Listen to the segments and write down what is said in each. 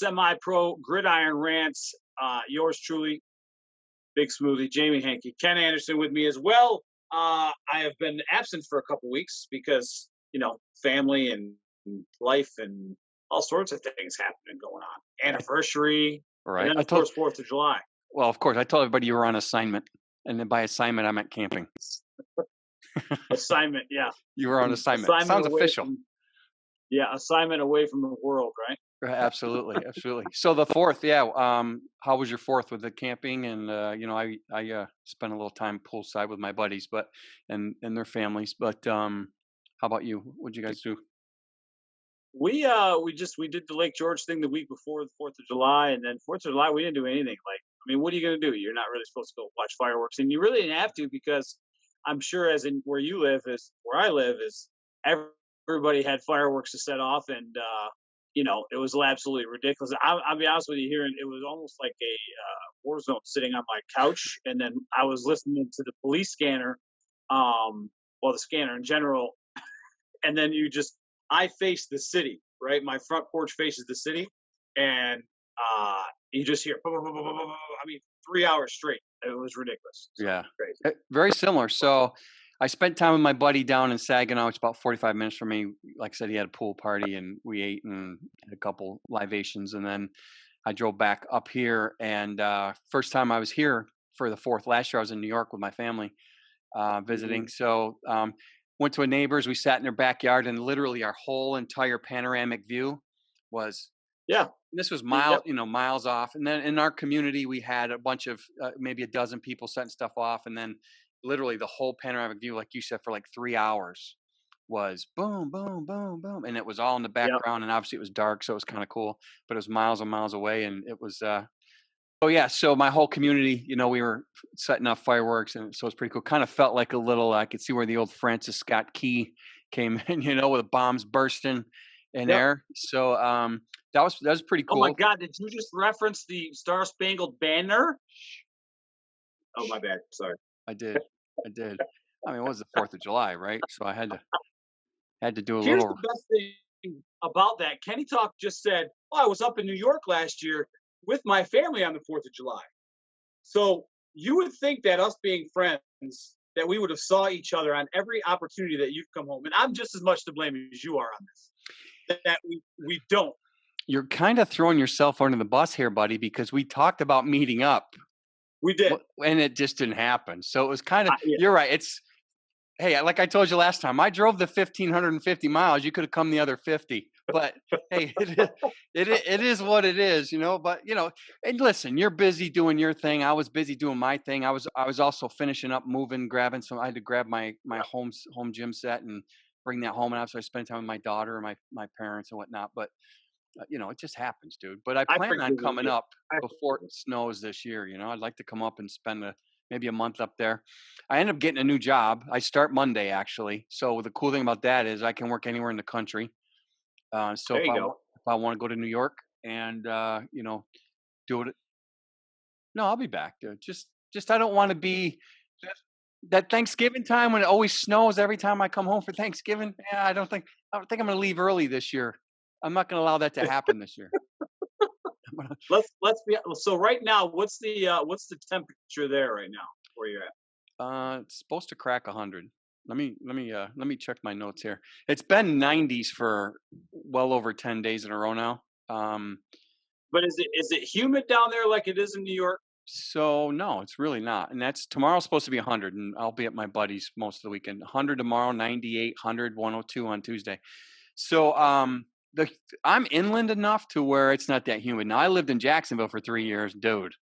SemiPro Gridiron Rants. Yours truly, Big Smoothie, Jamie Hankey, Ken Anderson with me as well. I have been absent for a couple weeks because, family and life and all sorts of things happening going on. Anniversary, All and right. then, of course, 4th of July. Well, of course, I told everybody you were on assignment. And then by assignment, I meant camping. Assignment, yeah. You were on assignment. Assignment Sounds away official. assignment away from the world, right? Absolutely. Absolutely. So the 4th, yeah. How was your 4th with the camping? And, I spent a little time poolside with my buddies, and their families. But how about you? What'd you guys do? We did the Lake George thing the week before the 4th of July, and then 4th of July we didn't do anything. Like, I mean, what are you gonna do? You're not really supposed to go watch fireworks, and you really didn't have to because I'm sure, as in where you live is where I live is everybody had fireworks to set off, and it was absolutely ridiculous. I'll be honest with you, here it was almost like a war zone sitting on my couch, and then I was listening to the police scanner, the scanner in general, and then I face the city, right? My front porch faces the city, and you just hear, I mean, 3 hours straight. It was ridiculous. So Yeah. crazy. Very similar. So I spent time with my buddy down in Saginaw. It's about 45 minutes from me. Like I said, he had a pool party and we ate and had a couple libations. And then I drove back up here. And first time I was here for the 4th last year, I was in New York with my family visiting. Mhm. So went to a neighbor's. We sat in their backyard, and literally our whole entire panoramic view was. Yeah. This was Yep. miles off. And then in our community, we had a bunch of maybe a dozen people setting stuff off, and then literally the whole panoramic view, like you said, for like 3 hours was boom, boom, boom, boom, and it was all in the Yep. background. And obviously, it was dark, so it was kind of cool. But it was miles and miles away, and it was. Oh yeah, so my whole community, we were setting off fireworks, and so it's pretty cool. Kind of felt like a little. I could see where the old Francis Scott Key came in, with bombs bursting in Yep. air. So that was pretty Oh my cool. God! Did you just reference the Star Spangled Banner? Oh, my bad. Sorry. I did. I did. I mean, it was the 4th of July, right? So I had to do a Here's the little. best thing about that. Kenny Talk just said, "Oh, I was up in New York last year with my family on the 4th of July." So you would think that us being friends, that we would have saw each other on every opportunity that you've come home, and I'm just as much to blame as you are on this. That we don't. You're kind of throwing yourself under the bus here, buddy, because we talked about meeting up, We did. and it just didn't happen. So it was kind of. Yeah. You're right. Hey, like I told you last time, I drove the 1,550 miles. You could have come the other 50. But hey, it is what it is, But and listen, you're busy doing your thing. I was busy doing my thing. I was also finishing up, moving, grabbing some. I had to grab my home gym set and bring that home, and obviously I spent time with my daughter and my parents and whatnot. But it just happens, dude. But I I plan on forgive coming you. up I before it snows this year. I'd like to come up and spend maybe a month up there. I end up getting a new job. I start Monday, actually. So the cool thing about that is I can work anywhere in the country. So There if you I go. if I want to go to New York and do it, no, I'll be back, dude. Just I don't want to be that Thanksgiving time when it always snows every time I come home for Thanksgiving. Yeah, I don't think I'm going to leave early this year. I'm not going to allow that to happen this year. Let's be so right now. What's the temperature there right now where you're at? It's supposed to crack 100. Let me check my notes here. It's been 90s for well over 10 days in a row now. But is it humid down there like it is in New York? So no, it's really not. And that's tomorrow's supposed to be 100, and I'll be at my buddies most of the weekend. 100 tomorrow, 98, 100, 102 on Tuesday. So I'm inland enough to where it's not that humid. Now I lived in Jacksonville for 3 years, dude.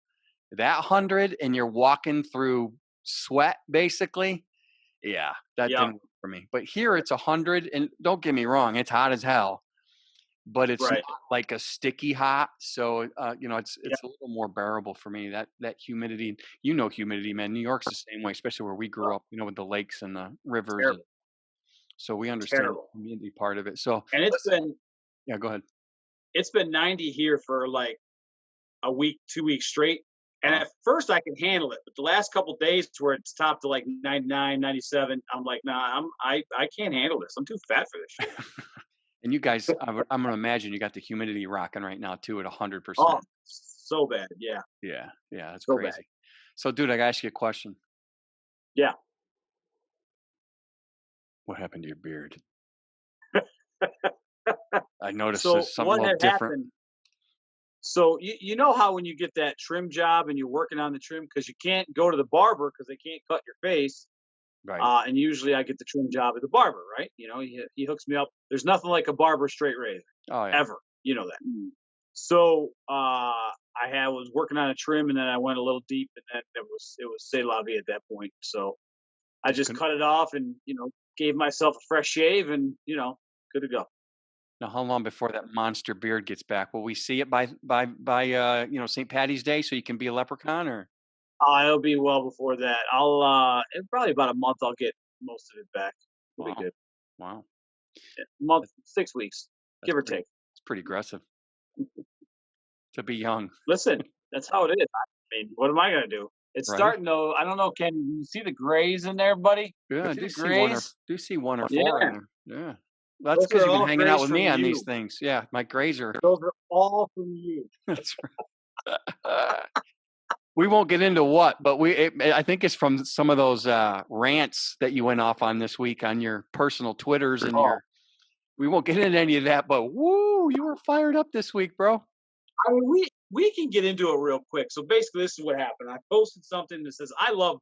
That 100 and you're walking through sweat basically. Yeah, that Yeah. didn't work for me. But here it's 100, and don't get me wrong, it's hot as hell, but it's not Right. like a sticky hot. So it's Yeah. a little more bearable for me. That humidity, humidity, man. New York's the same way, especially where we grew up, with the lakes and the rivers, and Terrible. so we understand Terrible. the humidity part of it. So And it's listen, been yeah, go ahead. it's been 90 here for like a week, 2 weeks straight. And Wow. at first I can handle it, but the last couple days where it's topped to like 99, 97, I'm like, nah, I can't handle this. I'm too fat for this shit. And you guys, I'm gonna imagine you got the humidity rocking right now too at Oh, 100%. so bad. Yeah, Yeah, yeah, that's so bad. crazy. So, dude, I gotta ask you a question. Yeah. What happened to your beard? I noticed So there's something a what little had different. happened? So you know how when you get that trim job and you're working on the trim because you can't go to the barber because they can't cut your face. Right. And usually I get the trim job at the barber, right? He hooks me up. There's nothing like a barber straight razor, Oh yeah. ever. You know that. So I was working on a trim, and then I went a little deep, and then it was say la vie at that point. So I Just just couldn't. cut it off, and gave myself a fresh shave, and good to go. Now, how long before that monster beard gets back? Will we see it by St. Patty's Day so you can be a leprechaun or? It'll be well before that. I'll in probably about a month. I'll get most of it back. We'll be Wow. good. Wow. Month, That's 6 weeks, that's give or pretty take. it's pretty aggressive to be young, Listen, that's how it is. I mean, what am I gonna do? It's right? starting though. I don't know, Ken. You see the grays in there, buddy? Yeah, I See do the see one or grays? do see 1 or 4 in Yeah, there. Yeah. That's those because 'cause are you've been all hanging out grays with from me on these you. things. Yeah, my grays are Those are all from you. that's right. We won't get into what, but I think it's from some of those, rants that you went off on this week on your personal Twitters and Oh, your we won't get into any of that, but woo, you were fired up this week, bro. I mean, we can get into it real quick. So basically, this is what happened. I posted something that says, "I love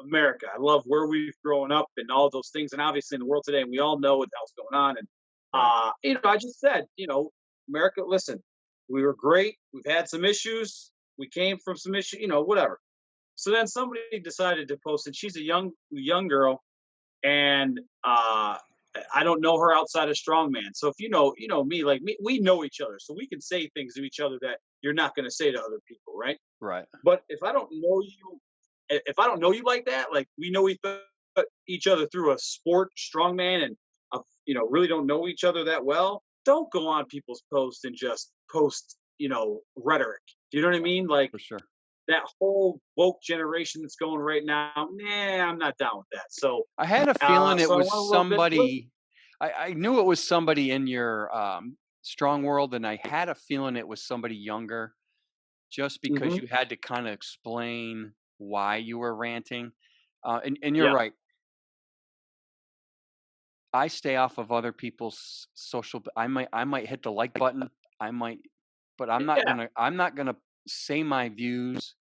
America. I love where we've grown up and all those things, and obviously in the world today, we all know what the hell's going on." And Right. I just said, America, listen, we were great. We've had some issues. We came from some issues, whatever. So then somebody decided to post it. She's a young girl, and I don't know her outside of strongman. So if me, like me, we know each other, so we can say things to each other that you're not going to say to other people, right? Right. But if I don't know you like that, like we know each other through a sport, strongman, and really don't know each other that well, don't go on people's posts and just post, rhetoric. Do you know what I Right. mean? Like For sure. that whole woke generation that's going right now. Nah, I'm not down with that. So, I had a feeling it so I was went a little bit. somebody I knew it was somebody in your, strong world, and I had a feeling it was somebody younger just because Mm-hmm. you had to kinda explain why you were ranting. And you're Yeah, right. I stay off of other people's social I might hit the like button, I might but yeah, I'm not gonna say my views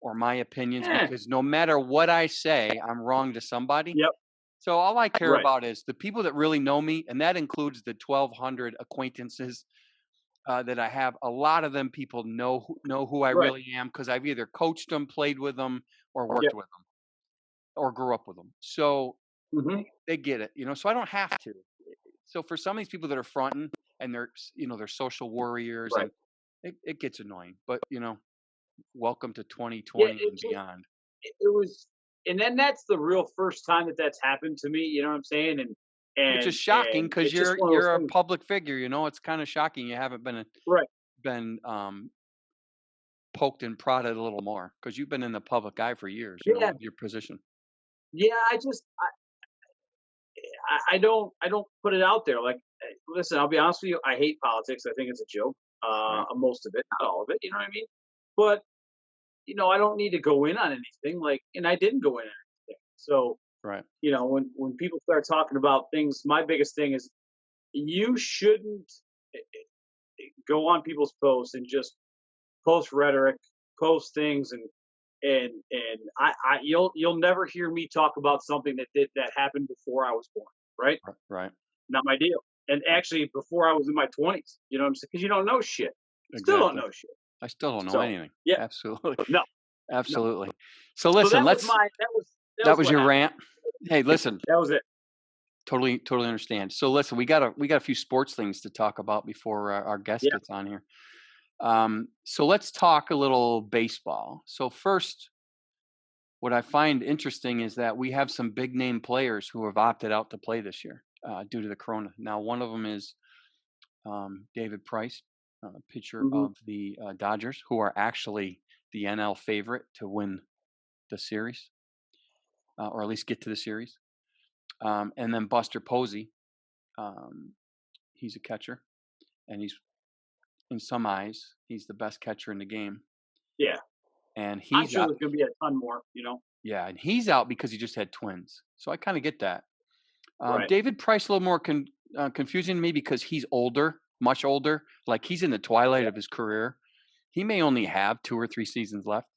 or my opinions yeah, because no matter what I say, I'm wrong to somebody. yep, So all I care right, about is the people that really know me, and that includes the 1,200 acquaintances that I have. A lot of them people know who I right, really am because I've either coached them, played with them, or worked yep, with them, or grew up with them. So mm-hmm, they get it, so I don't have to. So for some of these people that are fronting and they're social warriors, right. and it gets annoying. But welcome to Yeah, 2020 it and just beyond. it was, and then that's the real first time that that's happened to me. You know what I'm saying? And Which is and shocking and because it's just you're one of those you're a things. public figure. It's kind of shocking you haven't Right. been poked and prodded a little more because you've been in the public eye for years. Yeah. With your position. Yeah. I don't put it out there. Like, listen, I'll be honest with you. I hate politics. I think it's a joke. Right. Most of it, not all of it. You know what I mean? But I don't need to go in on anything. Like, and I didn't go in on anything. So Right. when people start talking about things, my biggest thing is you shouldn't go on people's posts and just post rhetoric, post things, and you'll never hear me talk about something that happened before I was born, right? Right. Right. Not my deal. And Right. actually, before I was in my 20s, you know what I'm saying? Because you don't know shit. Still don't Exactly. know shit. I still don't know So anything. yeah, Absolutely. no, no. Absolutely. So So listen, that was let's my that that was was what your happened. rant. Hey, listen, That was it. totally understand. So listen, we got a few sports things to talk about before our guest Yeah. gets on here. So let's talk a little baseball. So first, what I find interesting is that we have some big name players who have opted out to play this year due to the corona. Now, one of them is David Price, pitcher Hmm. of the Dodgers, who are actually the NL favorite to win the series, or at least get to the series. And then Buster Posey, um, he's a catcher, and he's in some eyes he's the best catcher in the game, Yeah. and I'm he's sure out. there's gonna be a ton more, you know? Yeah, and he's out because he just had twins. So I kind of get that. Right. David Price a little more confusing to me because he's older, much older. Like he's in the twilight Yeah. of his career. He may only have 2 or 3 seasons left.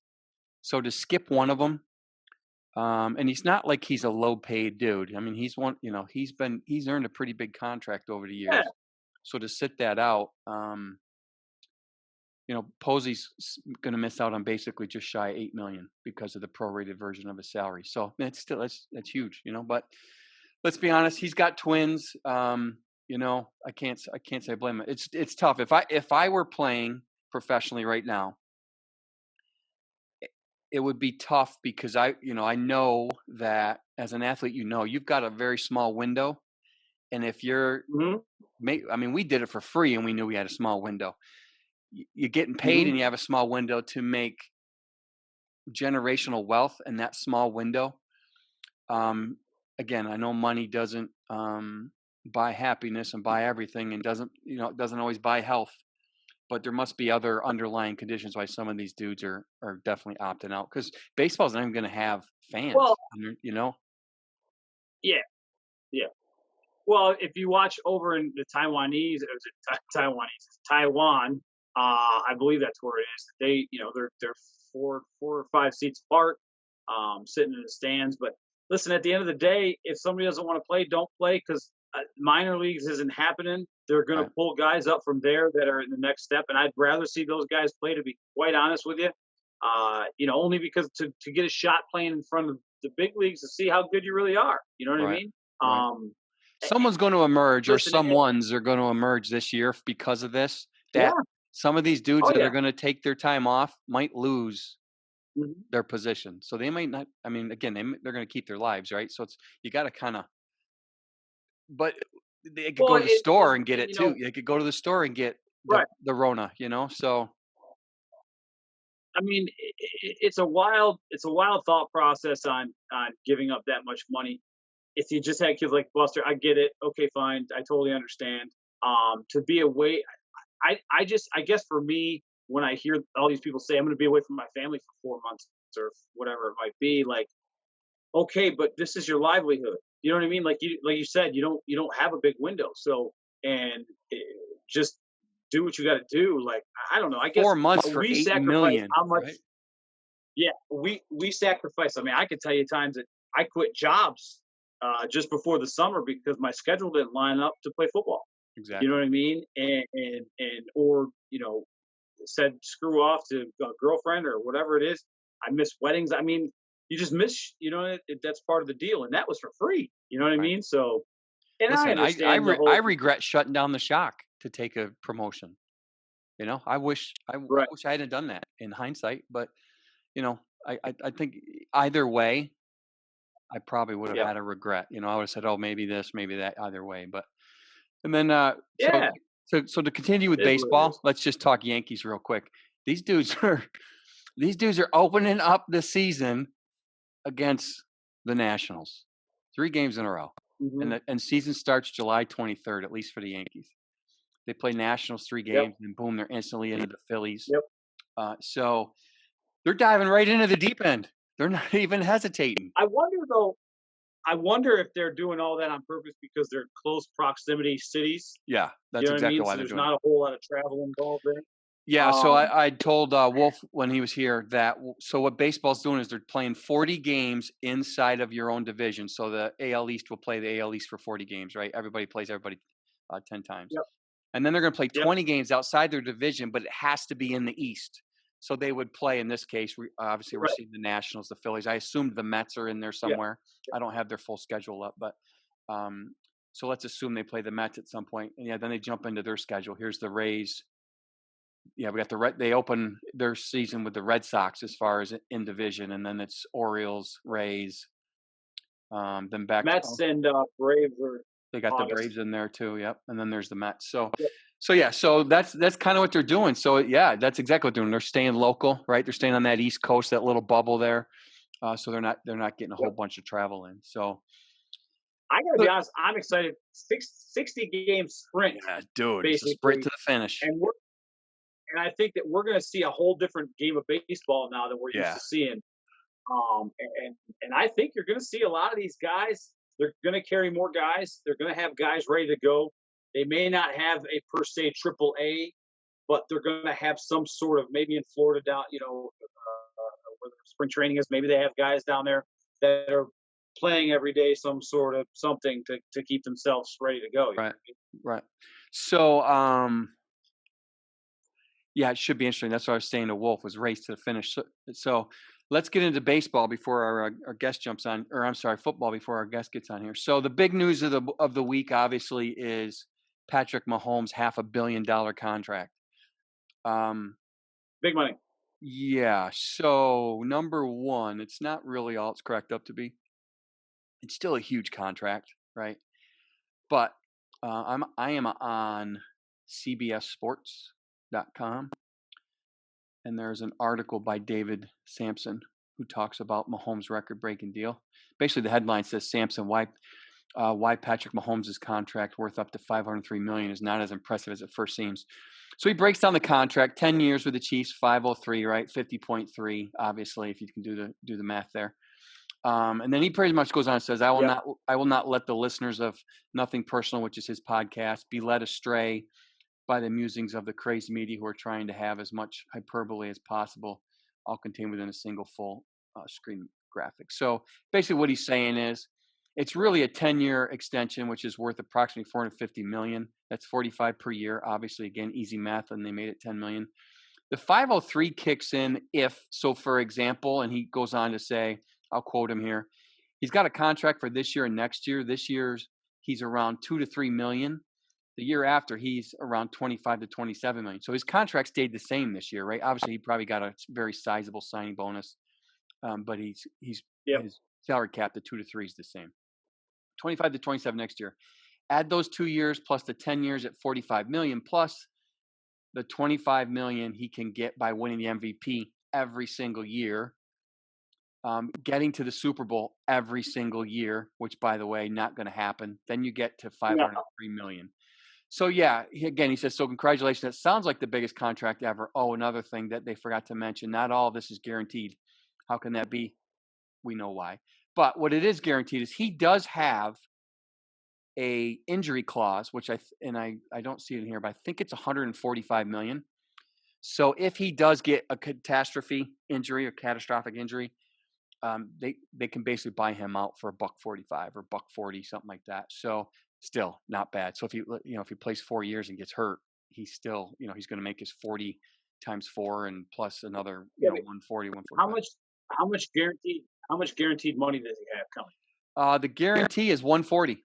So to skip one of them, and he's not like he's a low paid dude. I mean, he's one. He's earned a pretty big contract over the Yeah. years. So to sit that out, Posey's going to miss out on basically just shy of 8 million because of the prorated version of his salary. So that's huge, But let's be honest, he's got twins. I can't say I blame him. It's tough. If I were playing professionally right now, it would be tough because I know that as an athlete, you've got a very small window, and if you're, Mhm. we did it for free, and we knew we had a small window. You're getting paid, Mhm. and you have a small window to make generational wealth in that small window. Again, I know money doesn't buy happiness and buy everything, and doesn't always buy health. But there must be other underlying conditions why some of these dudes are definitely opting out because baseball's not even going to have Well, fans. yeah, yeah. Well, if you watch over in the Taiwanese, or is it Taiwanese? Taiwan, I believe that's where it is. They're four or five seats apart, sitting in the stands. But listen, at the end of the day, if somebody doesn't want to play, don't play because minor leagues isn't happening. They're going to Right, pull guys up from there that are in the next step, and I'd rather see those guys play. To be quite honest with you, only because to get a shot playing in front of the big leagues to see how good you really are. You know what I right, mean? right. Um, Someone's going to emerge, or Listen, some ones are going to emerge this year because of this. yeah, That some of these dudes oh that are yeah, going to take their time off might lose mhm. their position, so they might not. I mean, again, they're going to keep their lives, right? So you got to kind of. But they could Well, go to the it store and get and it too. They could go to the store and get the right. the Rona, So I mean, it's a wild thought process on giving up that much money. If you just had kids like Buster, I get it. Okay, fine, I totally understand. To be away, I guess for me, when I hear all these people say I'm going to be away from my family for 4 months or whatever it might be, like, okay, but this is your livelihood. You know what I mean? Like you said, you don't have a big window, so and eh, just do what you got to do. Like I don't know. I guess 4 months for we eight sacrifice million, how much. right? Yeah, we sacrifice. I mean, I could tell you times that I quit jobs just before the summer because my schedule didn't line up to play football. You know Exactly. what I mean? And or said screw off to a girlfriend or whatever it is. I miss weddings. I mean, you just miss. That's part of the deal, and that was for free. You know what I Right. mean? So, and I Listen, understand the I whole regret shutting down the Shock to take a promotion. I right. wish I hadn't done that in hindsight, but you know, I think either way, I probably would have Yeah, had a regret. I would have said, "Oh, maybe this, maybe that." Either way, but and then yeah. so to continue with It is what it baseball, is. let's just talk Yankees real quick. These dudes are these dudes are opening up the season against the Nationals, 3 games in a row, Hmm. and season starts July 23rd, at least for the Yankees. They play Nationals three Yep. games, and boom, they're instantly into the Phillies. Yep. So they're diving right into the deep end. They're not even hesitating. I wonder though. I wonder if they're doing all that on purpose because they're close proximity cities. Yeah, You that's know what I exactly mean? why So they're there's doing it. not a whole lot of travel involved there. Yeah, so Um, I told Wolf when he was here that so what baseball's doing is they're playing 40 games inside of your own division. So the AL East will play the AL East for 40 games, right? Everybody plays everybody 10 times. yep. And then they're going to play Yep. 20 games outside their division, but it has to be in the East. So they would play in this case. Obviously, we're Right. seeing the Nationals, the Phillies. I assumed the Mets are in there Yeah. somewhere. I don't have their full schedule up, but um, so let's assume they play the Mets at some point. And yeah, then they jump into their schedule. Here's the Rays. Yeah, we got the Red. They open their season with the Red Sox as far as in division, and then it's Orioles, Rays. Then back to Mets and Braves are they got the August. Braves in there too. Yep, and then there's the Mets. So, Yep. so yeah, so that's kind of what they're doing. So yeah, that's exactly what they're doing. They're staying local, right? They're staying on that East Coast, that little bubble there. So they're not getting a whole Yep. bunch of travel in. So I got to be honest. I'm excited. 60-game sprint, Yeah, dude, it's a sprint to basically, the finish. and I think that we're going to see a whole different game of baseball now than we're used Yeah, to seeing. And I think you're going to see a lot of these guys. They're going to carry more guys. They're going to have guys ready to go. They may not have a per se triple A, but they're going to have some sort of, maybe in Florida down, where the spring training is. Maybe they have guys down there that are playing every day, some sort of something to keep themselves ready to go. You know right, what I mean? right. So, yeah, it should be interesting. That's what I was saying to Wolf was race to the finish. So let's get into baseball before our guest jumps on, or I'm sorry, football before our guest gets on here. So the big news of the week, obviously, is Patrick Mahomes' $500 million contract. Um, Big money. yeah. So number one, it's not really all it's cracked up to be. It's still a huge contract, right? But I am on CBSSports.com, and there's an article by David Sampson who talks about Mahomes' record-breaking deal. Basically, the headline says Sampson, why Patrick Mahomes' contract worth up to $503 million is not as impressive as it first seems. So he breaks down the contract: 10 years with the Chiefs, 503, right, 50.3. Obviously, if you can do the math there. And then he pretty much goes on and says, Yep. I will not let the listeners of Nothing Personal, which is his podcast, be led astray by the musings of the crazy media who are trying to have as much hyperbole as possible, all contained within a single full screen graphic. So basically, what he's saying is, it's really a 10-year extension, which is worth approximately 450 million. That's 45 per year. Obviously, again, easy math, and they made it 10 million. The 503 kicks in if, so for example, and he goes on to say, I'll quote him here. He's got a contract for this year and next year. This year's he's around 2 to 3 million. The year after, he's around 25 to 27 million. So his contract stayed the same this year, right? Obviously, he probably got a very sizable signing bonus, but he's Yep. his salary cap, the 2 to 3 is the same. 25 to 27 next year. Add those 2 years plus the 10 years at 45 million plus the 25 million he can get by winning the MVP every single year, getting to the Super Bowl every single year, which, by the way, not going to happen. Then you get to No. 503 million. So yeah, he says, so congratulations. That sounds like the biggest contract ever. Oh, another thing that they forgot to mention, not all of this is guaranteed. How can that be? We know why. But what it is guaranteed is he does have a injury clause, which I don't see it in here, but I think it's 145 million. So if he does get a catastrophe injury or catastrophic injury, they can basically buy him out for $145 or $140, something like that. So still not bad. So if he plays 4 years and gets hurt, he's still, he's going to make his 40 times 4 and plus another, Yeah, but 140, how 145. much how much guaranteed money does he have coming? The guarantee is 140.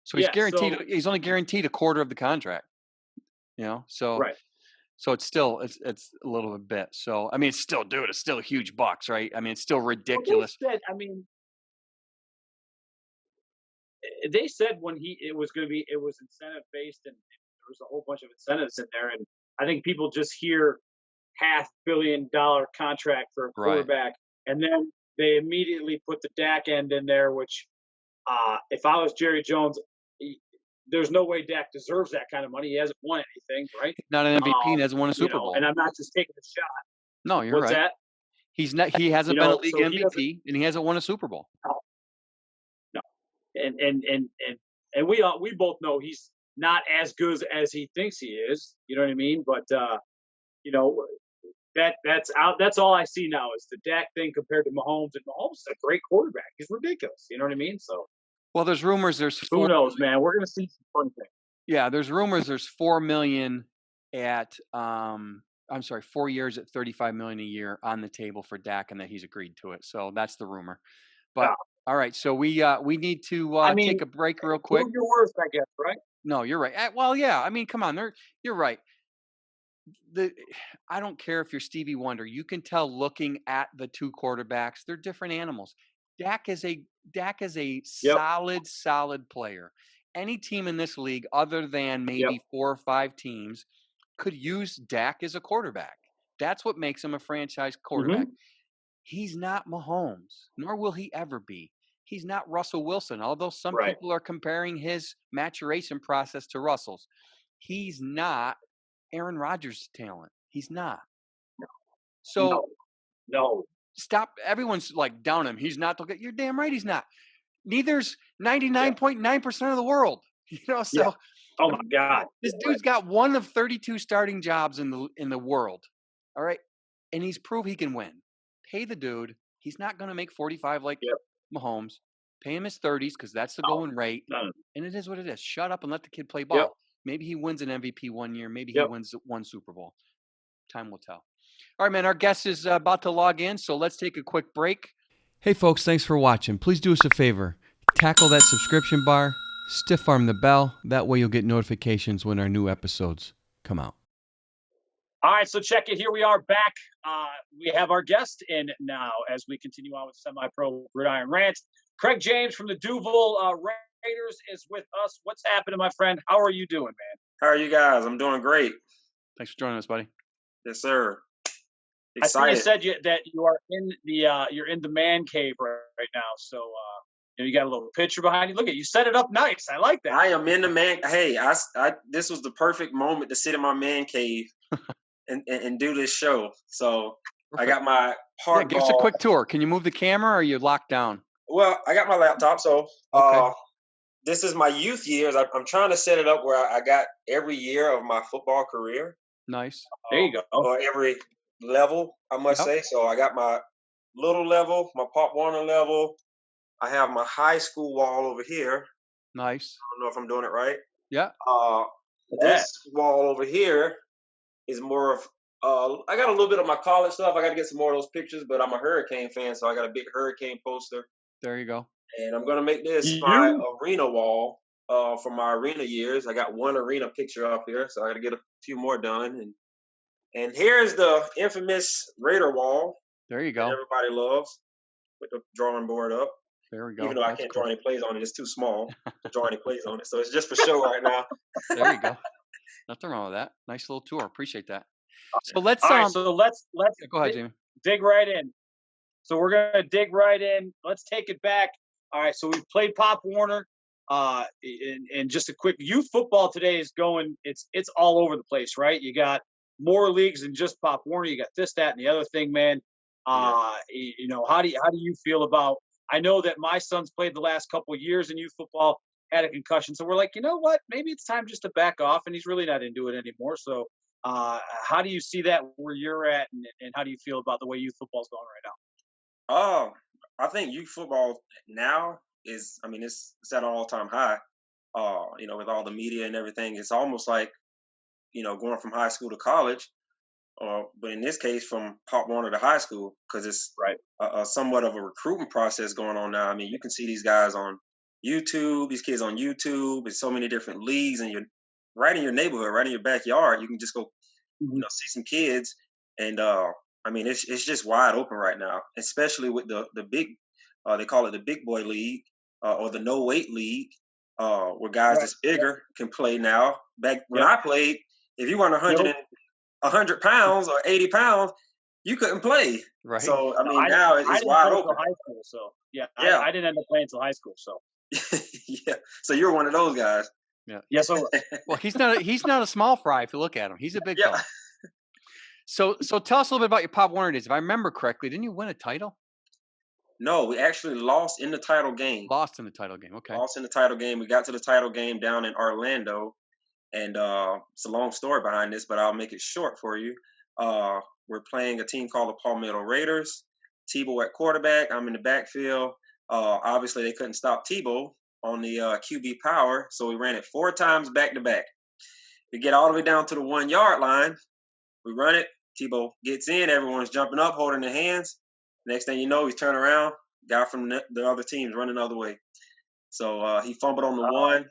So Yeah. he's only guaranteed a quarter of the contract, so Right. it's a little bit. So, I mean, it's still huge bucks, right? I mean, it's still Well, they ridiculous. said. I mean, they said when it was going to be, it was incentive based, and there was a whole bunch of incentives in there. And I think people just hear $500 million contract for a Right. quarterback, and then they immediately put the Dak end in there. Which, if I was Jerry Jones, there's no way Dak deserves that kind of money. He hasn't won anything, right? He's not an MVP and hasn't won a Super And Bowl. I'm not just taking a shot. No, you're What's right. that? He hasn't been a league So he doesn't. MVP and he hasn't won a Super Bowl. No, and we both know he's not as good as he thinks he is. You know what I mean? But you know that's out. That's all I see now is the Dak thing compared to Mahomes. And Mahomes is a great quarterback. He's ridiculous. You know what I mean? So Well, there's rumors there's who 4 knows, man? We're gonna see some fun things. yeah, there's rumors there's 4 million at I'm sorry, 4 years at 35 million a year on the table for Dak and that he's agreed to it. So that's the rumor. But Yeah. all right, so we need to I take mean, a break real quick. prove your worth, I guess, right? No, you're right. Well, yeah, I mean, come on, you're right. The I don't care if you're Stevie Wonder. You can tell looking at the two quarterbacks, they're different animals. Dak is a Yep. solid player. Any team in this league other than Yep. maybe 4 or 5 teams could use Dak as a quarterback. That's what makes him a franchise quarterback. Hmm. He's not Mahomes, nor will he ever be. He's not Russell Wilson, although some Right. people are comparing his maturation process to Russell's. He's not Aaron Rodgers' talent. He's not. So No. No. stop. Everyone's like down him. He's not. You're damn right he's not. Neither's Yeah. 99.9% of the world. Yeah. So Oh I my mean, God. this Right. dude's got one of 32 starting jobs in the world. All right. And he's proved he can win. Pay the dude. He's not going to make 45 like Yep. Mahomes. Pay him his 30s because that's the No. going rate. None. And it is what it is. Shut up and let the kid play Yep. ball. Maybe he wins an MVP one year. Maybe he Yep. wins one Super Bowl. Time will tell. All right, man. Our guest is about to log in, so let's take a quick break. Hey, folks. Thanks for watching. Please do us a favor. Tackle that subscription bar. Stiff arm the bell. That way you'll get notifications when our new episodes come out. All right, so check it. Here we are back. We have our guest in now as we continue on with SemiPro Gridiron Rant. Craig James from the Duval Raiders is with us. What's happening, my friend? How are you doing, man? How are you guys? I'm doing great. Thanks for joining us, buddy. Yes, sir. I see you Excited. said that you are in the you're in the man cave right now. So you got a little picture behind you. Look at you set it up nice. I like that. I am in the man. Hey, this was the perfect moment to sit in my man cave and do this show. So Perfect. I got my hard give us a quick tour. Can you move the camera or are you locked down? Well, I got my laptop. So Okay. this is my youth years. I'm trying to set it up where I got every year of my football career. Nice. There you go. Or every level, I must say. So I got my little level, my Pop Warner level. I have my high school wall over here. Nice. I don't know if I'm doing it right. Yeah. This wall over here is more of I got a little bit of my college stuff. I got to get some more of those pictures, but I'm a Hurricane fan, so I got a big Hurricane poster. There you go. And I'm gonna make this my arena wall for my arena years. I got one arena picture up here, so I got to get a few more done. And here's the infamous Raider wall. There you that go. everybody loves with the drawing board up. There we go. Even though I can't draw any plays on it, it's too small to draw any plays on it. So it's just for show right now. There you go. Nothing wrong with that. Nice little tour. Appreciate that. So let's All right, so let's go ahead, Jamie. dig right in. So we're gonna dig right in. Let's take it back. All right, so we've played Pop Warner. And just a quick youth football today is going. It's all over the place, right? You got more leagues than just Pop Warner. You got this, that, and the other thing, man. How do you feel about? I know that my son's played the last couple of years in youth football, had a concussion, so we're like, you know what? Maybe it's time just to back off, and he's really not into it anymore. So, how do you see that where you're at, and how do you feel about the way youth football's going right now? I think youth football now is, it's at an all-time high. With all the media and everything, it's almost like, going from high school to college, but in this case, from Pop Warner to high school, because it's Right. Somewhat of a recruitment process going on now. You can see these guys on YouTube, these kids on YouTube. There's so many different leagues, and you're right in your neighborhood, right in your backyard. You can just go, see some kids, and it's just wide open right now, especially with the big, they call it the big boy league, or the no weight league, where guys that's bigger can play now. Back when I played, if you weren't 100 pounds or 80 pounds, you couldn't play. Right. So now it's wide open. High school, so I didn't end up playing until high school. So yeah, so you're one of those guys. Yeah. So well, he's not a small fry if you look at him. He's a big fella. So tell us a little bit about your Pop Warner days. If I remember correctly, didn't you win a title? No, we actually lost in the title game. Lost in the title game. Okay. Lost in the title game. We got to the title game down in Orlando, and it's a long story behind this, but I'll make it short for you. We're playing a team called the Palmetto Raiders. Tebow at quarterback. I'm in the backfield. Obviously, they couldn't stop Tebow on the QB power, so we ran it 4 times back to back. We get all the way down to the 1 yard line. We run it. Tebow gets in. Everyone's jumping up, holding their hands. Next thing you know, he's turning around. Guy from the other team's running the other way. So he fumbled on the 1.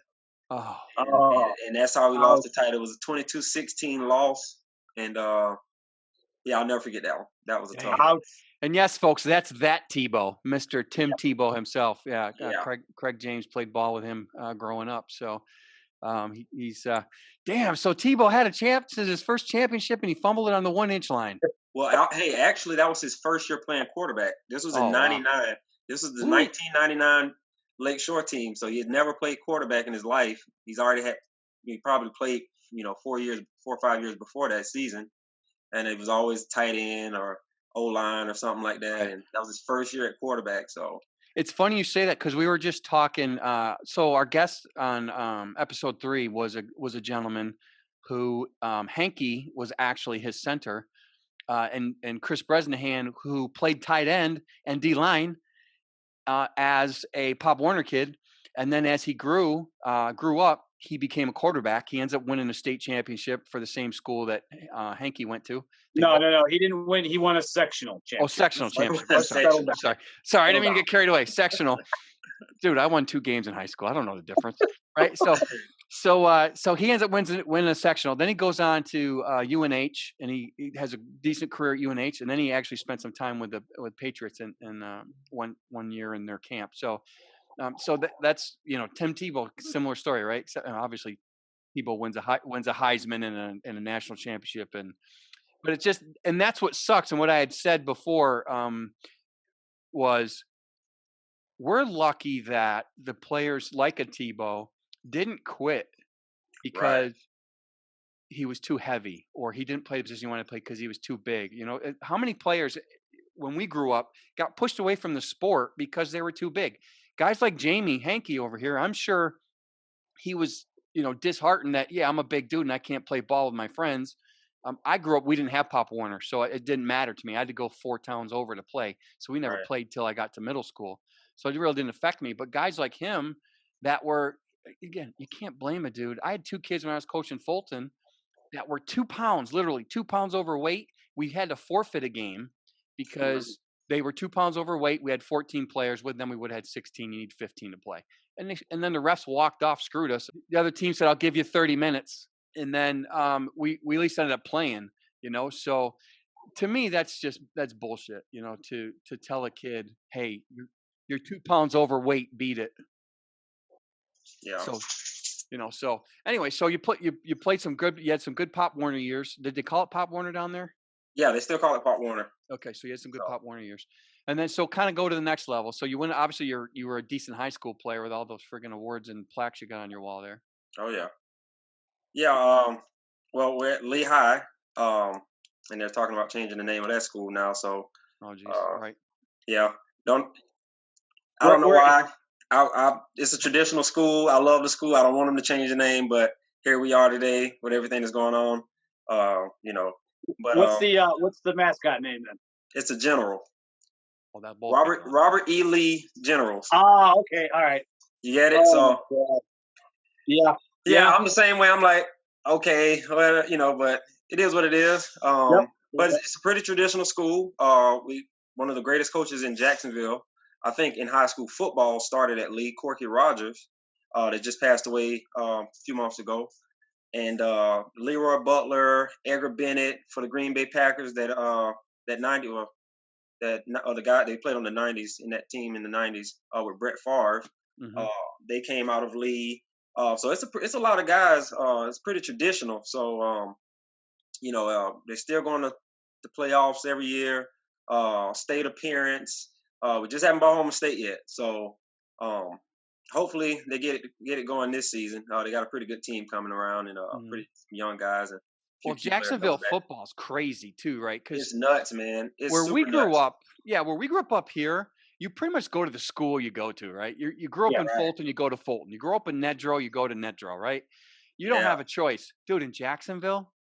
And that's how we lost the title. It was a 22-16 loss. And I'll never forget that one. That was a tough one. And yes, folks, that's that Tebow, Mr. Tim Tebow himself. Yeah. Craig James played ball with him growing up. So he's damn. So Tebow had his first championship, and he fumbled it on the 1-inch line. Well, hey, actually, that was his first year playing quarterback. This was in '99. Wow. This is the Ooh. 1999 Lakeshore team. So he had never played quarterback in his life. He probably played, 4 or 5 years before that season. And it was always tight end or O-line or something like that. Right. And that was his first year at quarterback. So, It's funny you say that because we were just talking. So our guest on episode 3 was a gentleman who Hanky was actually his center, and Chris Bresnahan, who played tight end and D line as a Pop Warner kid, and then as he grew up, he became a quarterback. He ends up winning a state championship for the same school that Hanky went to. They No, both no, no. He didn't win. He won a sectional Oh, championship. sectional Let's, championship. I'm let's sorry. settle down. Sorry. I didn't Settle mean to down. get carried away. Sectional. Dude, I won 2 games in high school. I don't know the difference. Right. So he ends up winning a sectional. Then he goes on to UNH, and he has a decent career at UNH. And then he actually spent some time with Patriots in one year in their camp. So that's Tim Tebow, similar story, right? Except, obviously, Tebow wins a Heisman and a national championship, but it's just, and that's what sucks. And what I had said before was, we're lucky that the players like a Tebow didn't quit right. because he was too heavy, or he didn't play the position he wanted to play because he was too big. How many players when we grew up got pushed away from the sport because they were too big? Guys like Jamie Hanky over here, I'm sure he was, disheartened that, yeah, I'm a big dude and I can't play ball with my friends. I grew up, we didn't have Pop Warner, so it didn't matter to me. I had to go 4 towns over to play. So we never Right. played till I got to middle school. So it really didn't affect me. But guys like him that were, again, you can't blame a dude. I had 2 kids when I was coaching Fulton that were 2 pounds, literally 2 pounds overweight. We had to forfeit a game because they were 2 pounds overweight. We had 14 players. With them, we would have had 16. You need 15 to play. And then the refs walked off, screwed us. The other team said, I'll give you 30 minutes. And then we at least ended up playing, So to me, that's bullshit, to tell a kid, hey, you're 2 pounds overweight, beat it. Yeah. So anyway, so you played you had some good Pop Warner years. Did they call it Pop Warner down there? Yeah, they still call it Pop Warner. Okay, so you had some good Pop Warner years. And then so kind of go to the next level. So you went, obviously you were a decent high school player with all those friggin' awards and plaques you got on your wall there. Oh yeah. Yeah, well, we're at Lehigh, and they're talking about changing the name of that school now. So, Oh geez, right. yeah, I don't know We're- why. It's a traditional school. I love the school. I don't want them to change the name, but here we are today with everything that's going on. But What's the mascot name then? it's a general. Oh, that both be gone. Robert E. Lee Generals. Ah, okay, all right. You get it? Oh, God. Yeah, I'm the same way. I'm like, okay, well, but it is what it is. But it's a pretty traditional school. One of the greatest coaches in Jacksonville, I think, in high school football started at Lee, Corky Rogers, that just passed away a few months ago. And Leroy Butler, Edgar Bennett for the Green Bay Packers, the guy they played on the 90s in that team in the 90s with Brett Favre. Mm-hmm. They came out of Lee. So it's a lot of guys. It's pretty traditional. So they're still going to the playoffs every year. State appearance. We just haven't brought home a state yet. So hopefully they get it going this season. They got a pretty good team coming around and pretty young guys. And well, Jacksonville football is crazy too, right? Because it's nuts, man. It's where we grew nuts. up, where we grew up here, you pretty much go to the school you go to, right? You grew up in Fulton, you go to Fulton. You grow up in Nedrow, you go to Nedrow, right? You don't have a choice, dude. In Jacksonville,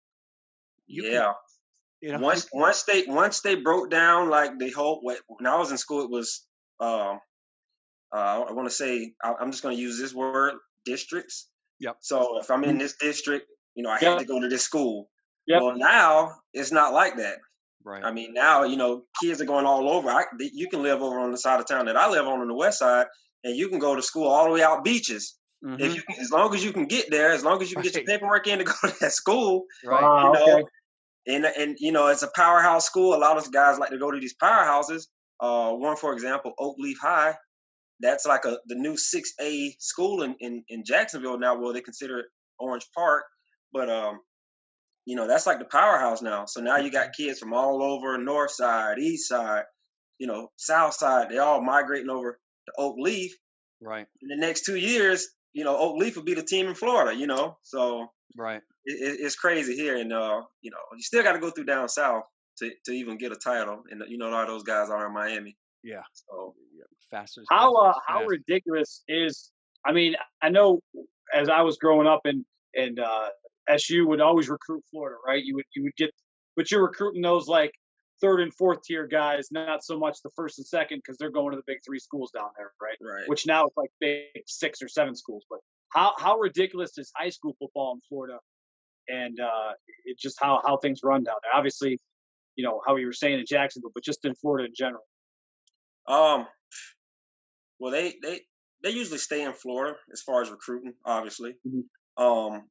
once they broke down like the whole. When I was in school, it was I want to say I'm just going to use this word, districts. Yep. So if I'm in this district, I have to go to this school. Yep. Well, now it's not like that. Right. I mean, now, kids are going all over. You can live over on the side of town that I live on the west side, and you can go to school all the way out beaches. Mm-hmm. If you can, as long as you can get there, as long as you can get your paperwork in to go to that school, right? Okay. And it's a powerhouse school. A lot of guys like to go to these powerhouses. One, for example, Oak Leaf High. That's like the new 6A school in Jacksonville now. Well, they consider it Orange Park, but that's like the powerhouse now. So now you got kids from all over, north side, east side, South Side, they're all migrating over to Oak Leaf. Right. In the next 2 years, Oak Leaf will be the team in Florida. So Right. it's crazy here, and you still got to go through down south to even get a title, and a lot of those guys are in Miami. Yeah. So Yeah. Faster is How fast. ridiculous is? I mean, I know as I was growing up and SU would always recruit Florida, right? You would get, but you're recruiting those like third and fourth tier guys, not so much the first and second because they're going to the big three schools down there, right? right. Which now it's like big 6 or 7 schools. But how ridiculous is high school football in Florida? And it just how things run down there. Obviously, how you were saying in Jacksonville, but just in Florida in general. Um, well, they usually stay in Florida as far as recruiting, obviously. Mhm. Um,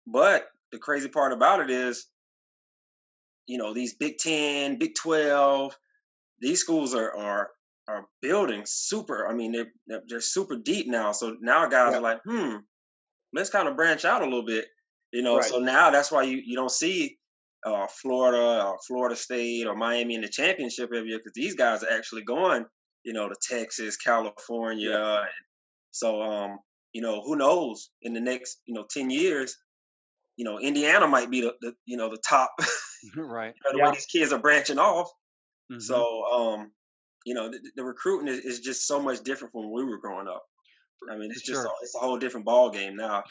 but the crazy part about it is, these Big 10, Big 12, these schools are building super. I mean, they're super deep now. So now guys Yeah. are like, let's kind of branch out a little bit. Right. So now that's why you don't see Florida or Florida State or Miami in the championship every year, because these guys are actually going, to Texas, California. Yeah. And so, who knows in the next, 10 years, Indiana might be the top, Right. the way Yeah. these kids are branching off. Hmm. So, the recruiting is just so much different from when we were growing up. I mean, For it's just sure. it's a whole different ball game now.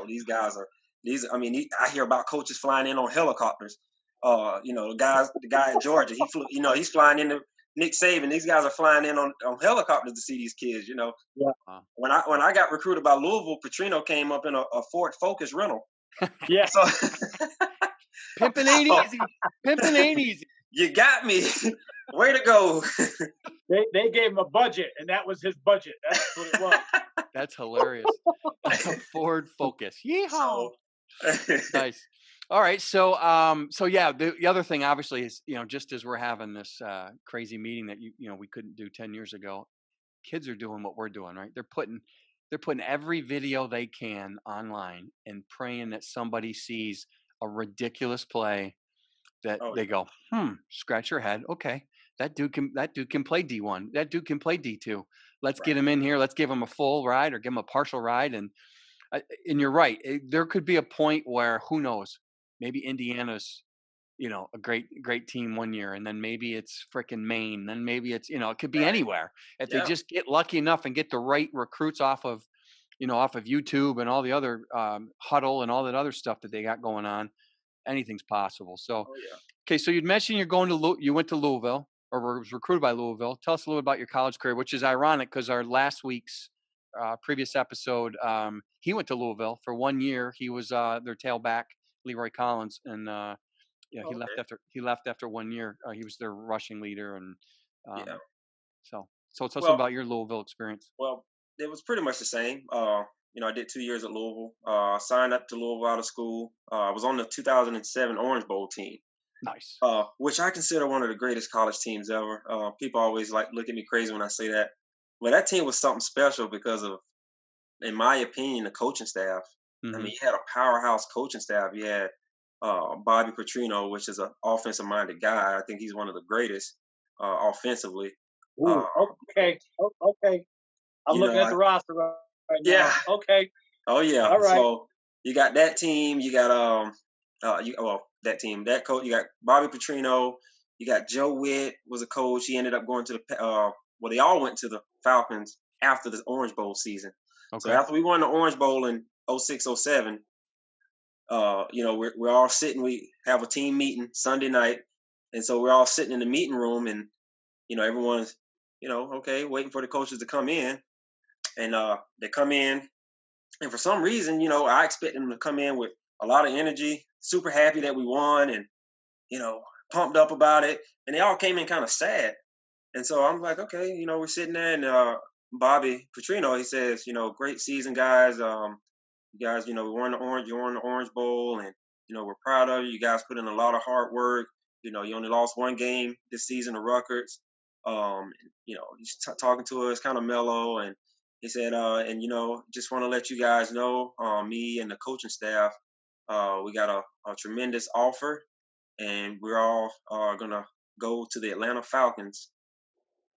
These guys are these. I mean, I hear about coaches flying in on helicopters. The guy in Georgia, he flew. He's flying in. Nick Saban. These guys are flying in on helicopters to see these kids. Yeah. Wow. When Wow. I got recruited by Louisville, Petrino came up in a Ford Focus rental. Yeah. So, Pimping ain't so easy. Pimping ain't easy. you got me. Way to go. They gave him a budget, and that was his budget. That's what it was. That's hilarious. Ford Focus. Yeehaw. so Nice. All right. So yeah, the other thing obviously is, just as we're having this crazy meeting that we couldn't do 10 years ago, kids are doing what we're doing, right? They're putting every video they can online and praying that somebody sees a ridiculous play that oh they go, scratch your head. Okay. That dude can play D1. That dude can play D2. Let's right. get him in here. Let's give him a full ride or give him a partial ride. And you're right. There could be a point where who knows? Maybe Indiana's, a great team one year, and then maybe it's freaking Maine. Then maybe it could be Right. anywhere. If they Yeah. just get lucky enough and get the right recruits off of YouTube and all the other huddle and all that other stuff that they got going on, anything's possible. So, Oh yeah. okay, so you'd mentioned you went to Louisville or was recruited by Louisville. Tell us a little about your college career, which is ironic because our last week's previous episode, he went to Louisville for 1 year. He was their tailback, Leroy Collins, and yeah, he left Okay. after 1 year. He was their rushing leader, and Yeah. um, so tell us Well, about your Louisville experience. Well, it was pretty much the same. I did 2 years at Louisville. Signed up to Louisville out of school. I was on the 2007 Orange Bowl team, Nice. which I consider one of the greatest college teams ever. People always like look at me crazy when I say that. Well, that team was something special because of, in my opinion, the coaching staff. I Hmm. mean, you had a powerhouse coaching staff. You had Bobby Petrino, which is an offensive-minded guy. I think he's one of the greatest offensively. Uh, Ooh. Okay. Okay. I'm you looking know, at I, the roster right yeah. now. Okay. Oh yeah. All right. So you got that team. You got that team, that coach. You got Bobby Petrino. You got Joe Witt was a coach. He ended up going to the they all went to the Falcons after the Orange Bowl season. So Okay. after we won the Orange Bowl in 06, 07, we're all sitting. We have a team meeting Sunday night, and so we're all sitting in the meeting room, and everyone's okay, waiting for the coaches to come in, and they come in. And for some reason, I expect them to come in with a lot of energy, super happy that we won, and you know, pumped up about it. And they all came in kind of sad. And so I'm like, okay, we're sitting there, and Bobby Petrino, he says, great season, guys. You guys, you won the Orange Bowl, and we're proud of you. You guys put in a lot of hard work. You only lost one game this season to Rutgers. He's talking to us, kind of mellow, and he said, and just want to let you guys know, me and the coaching staff, we got a tremendous offer, and we're all gonna go to the Atlanta Falcons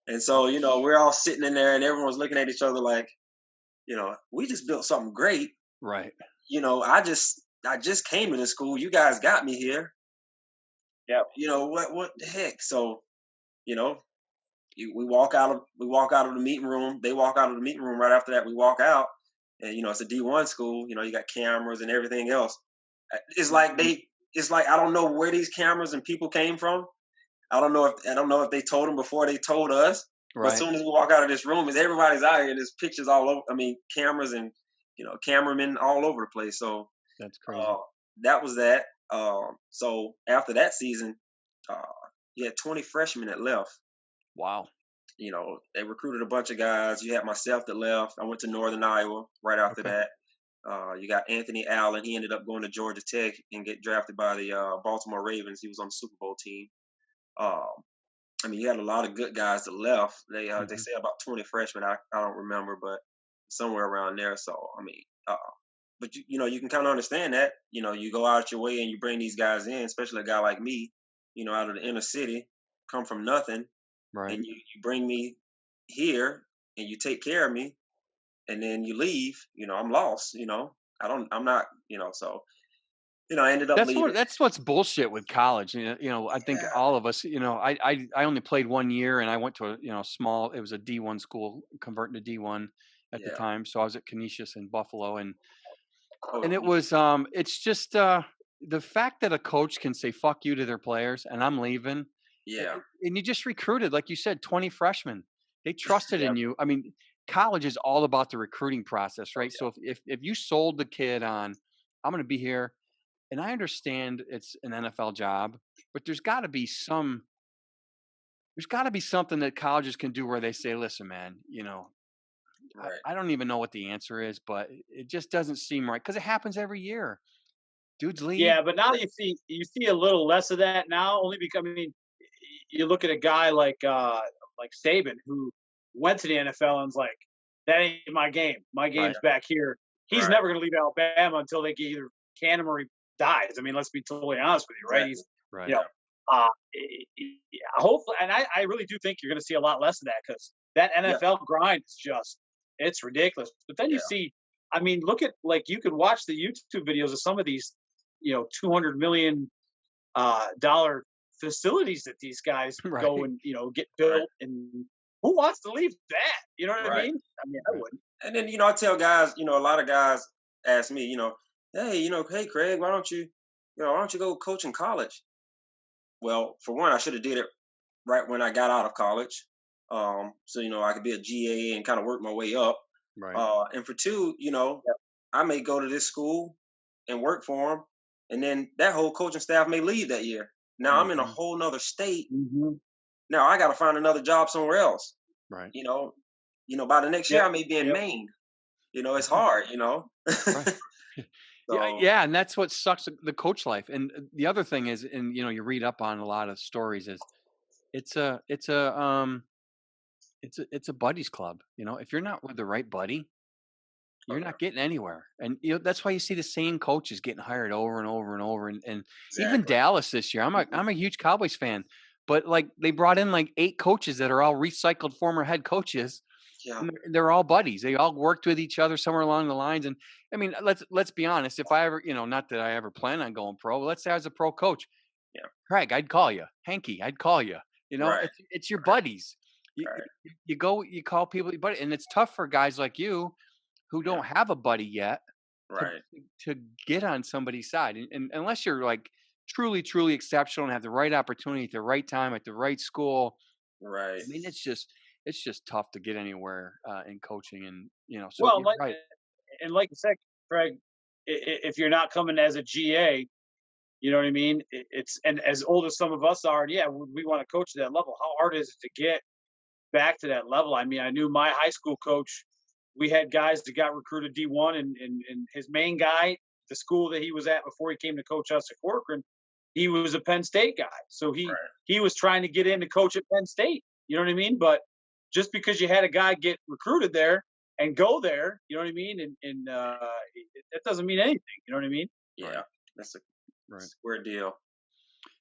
And Yep. so, we're all sitting in there and everyone's looking at each other like, we just built something great. Right. I just came to this school. You guys got me here. Yeah. What the heck? So, you know, we walk out of the meeting room. They walk out of the meeting room right after that. We walk out, and it's a D1 school. You got cameras and everything else. It's like Mhm. it's like I don't know where these cameras and people came from. I don't know if they told them before they told us. But as Right. soon as we walk out of this room, is everybody's out here. There's pictures all over. I mean, cameras and cameramen all over the place. So That's uh, crazy. that was that. So after that season, uh, you had 20 freshmen that left. Wow. They recruited a bunch of guys. You had myself that left. I went to Northern Iowa right after Okay. that. You got Anthony Allen. He ended up going to Georgia Tech and get drafted by the Baltimore Ravens. He was on the Super Bowl team. Um, I mean, you had a lot of good guys that left. They Hmm. say about 20 freshmen. I don't remember, but somewhere around there. So I mean, but you can kind of understand that. You go out your way and you bring these guys in, especially a guy like me. Out of the inner city, come from nothing, Right. and you bring me here and you take care of me, and then you leave. I'm lost. I'm not. So I ended up leaving. That's what's bullshit with college. I think Yeah, all of us, I only played 1 year and I went to a, small, it was a D1 school converting to D1 at the yeah. time. So I was at Canisius in Buffalo Oh, and it was, it's just, the fact that a coach can say fuck you to their players and I'm leaving yeah, and you just recruited, like you said, 20 freshmen. They trusted Yeah. in you. I mean, college is all about the recruiting process, oh, right? So if you sold the kid on, I'm going to be here, and I understand it's an NFL job, but there's got to be something that colleges can do where they say, "Listen, man, yeah. Right. I don't even know what the answer is, but it just doesn't seem right because it happens every year. Dudes leave." Yeah, but now you see a little less of that now, only because I mean, you look at a guy like Saban who went to the NFL and's like, that ain't my game. My Right, game's back here. He's Right. never going to leave Alabama until they get either can him or he dies. I mean, let's be totally honest with you, right? Exactly. He's you right. know, Yeah. hopefully, and I really do think you're going to see a lot less of that because that Yeah. NFL grind is just it's ridiculous. But then you Yeah. see, I mean, look at like you could watch the YouTube videos of some of these, $200 million dollar facilities that these guys go Right, and get Right. built, and who wants to leave that? You know what I Right. mean? I mean, I right. wouldn't. And then I tell guys, a lot of guys ask me, hey, hey Craig, why don't you go coach in college? Well, for one, I should have did it right when I got out of college, so I could be a GA and kind of work my way up. Right. And for two, I may go to this school and work for them, and then that whole coaching staff may leave that year. Now I'm in a Mhm. whole nother state. Mm-hmm. Now I got to find another job somewhere else. Right. You know, by the next year Yep. I may be in Yep. Maine. It's hard. Right. Yeah, So yeah, and that's what sucks the coach life. And the other thing is, and you read up on a lot of stories, is it's a it's a it's a buddies club. If you're not with the right buddy, oh you're yeah, not getting anywhere. And that's why you see the same coaches getting hired over and over and over. And even exactly. Dallas this year, I'm a huge Cowboys fan, but like they brought in like 8 coaches that are all recycled former head coaches. Yeah, And they're all buddies. They all worked with each other somewhere along the lines. And I mean, let's be honest. If I ever, not that I ever plan on going pro, but let's say I was a pro coach, yeah, Craig, I'd call you. Hanky, I'd call you. right, It's your buddies. You, right, you go, you call people your buddy, and it's tough for guys like you who yeah, don't have a buddy yet to right, to get on somebody's side. And unless you're like truly, truly exceptional and have the right opportunity at the right time at the right school, right, I mean, it's just tough to get anywhere in coaching, and so Well, you're right. like you said, Craig, if you're not coming as a GA, you know what I mean. It's and as old as some of us are, yeah, we want to coach at that level. How hard is it to get back to that level? I mean, I knew my high school coach. We had guys that got recruited D1, and his main guy, the school that he was at before he came to coach us at Corcoran, he was a Penn State guy. So he right, he was trying to get in to coach at Penn State. You know what I mean? But just because you had a guy get recruited there and go there, you know what I mean, and that doesn't mean anything. You know what I mean? yeah. Right, That's a right. square deal.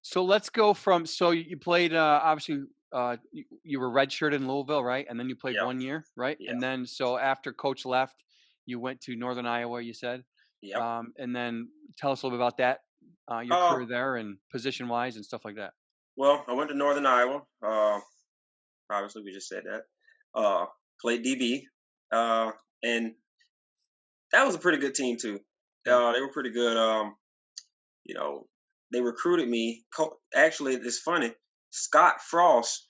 So let's go from, so you played obviously you were redshirted in Louisville, right? And then you played Yeah, 1 year, right? yeah, And then so after coach left, you went to Northern Iowa, you said. yep. And then tell us a little bit about that, your Uh, career there and position wise and stuff like that. well, I went to Northern Iowa. Obviously, we just said that. Played DB, and that was a pretty good team too. Yeah. They were pretty good. You know, they recruited me. Actually, it's funny. Scott Frost,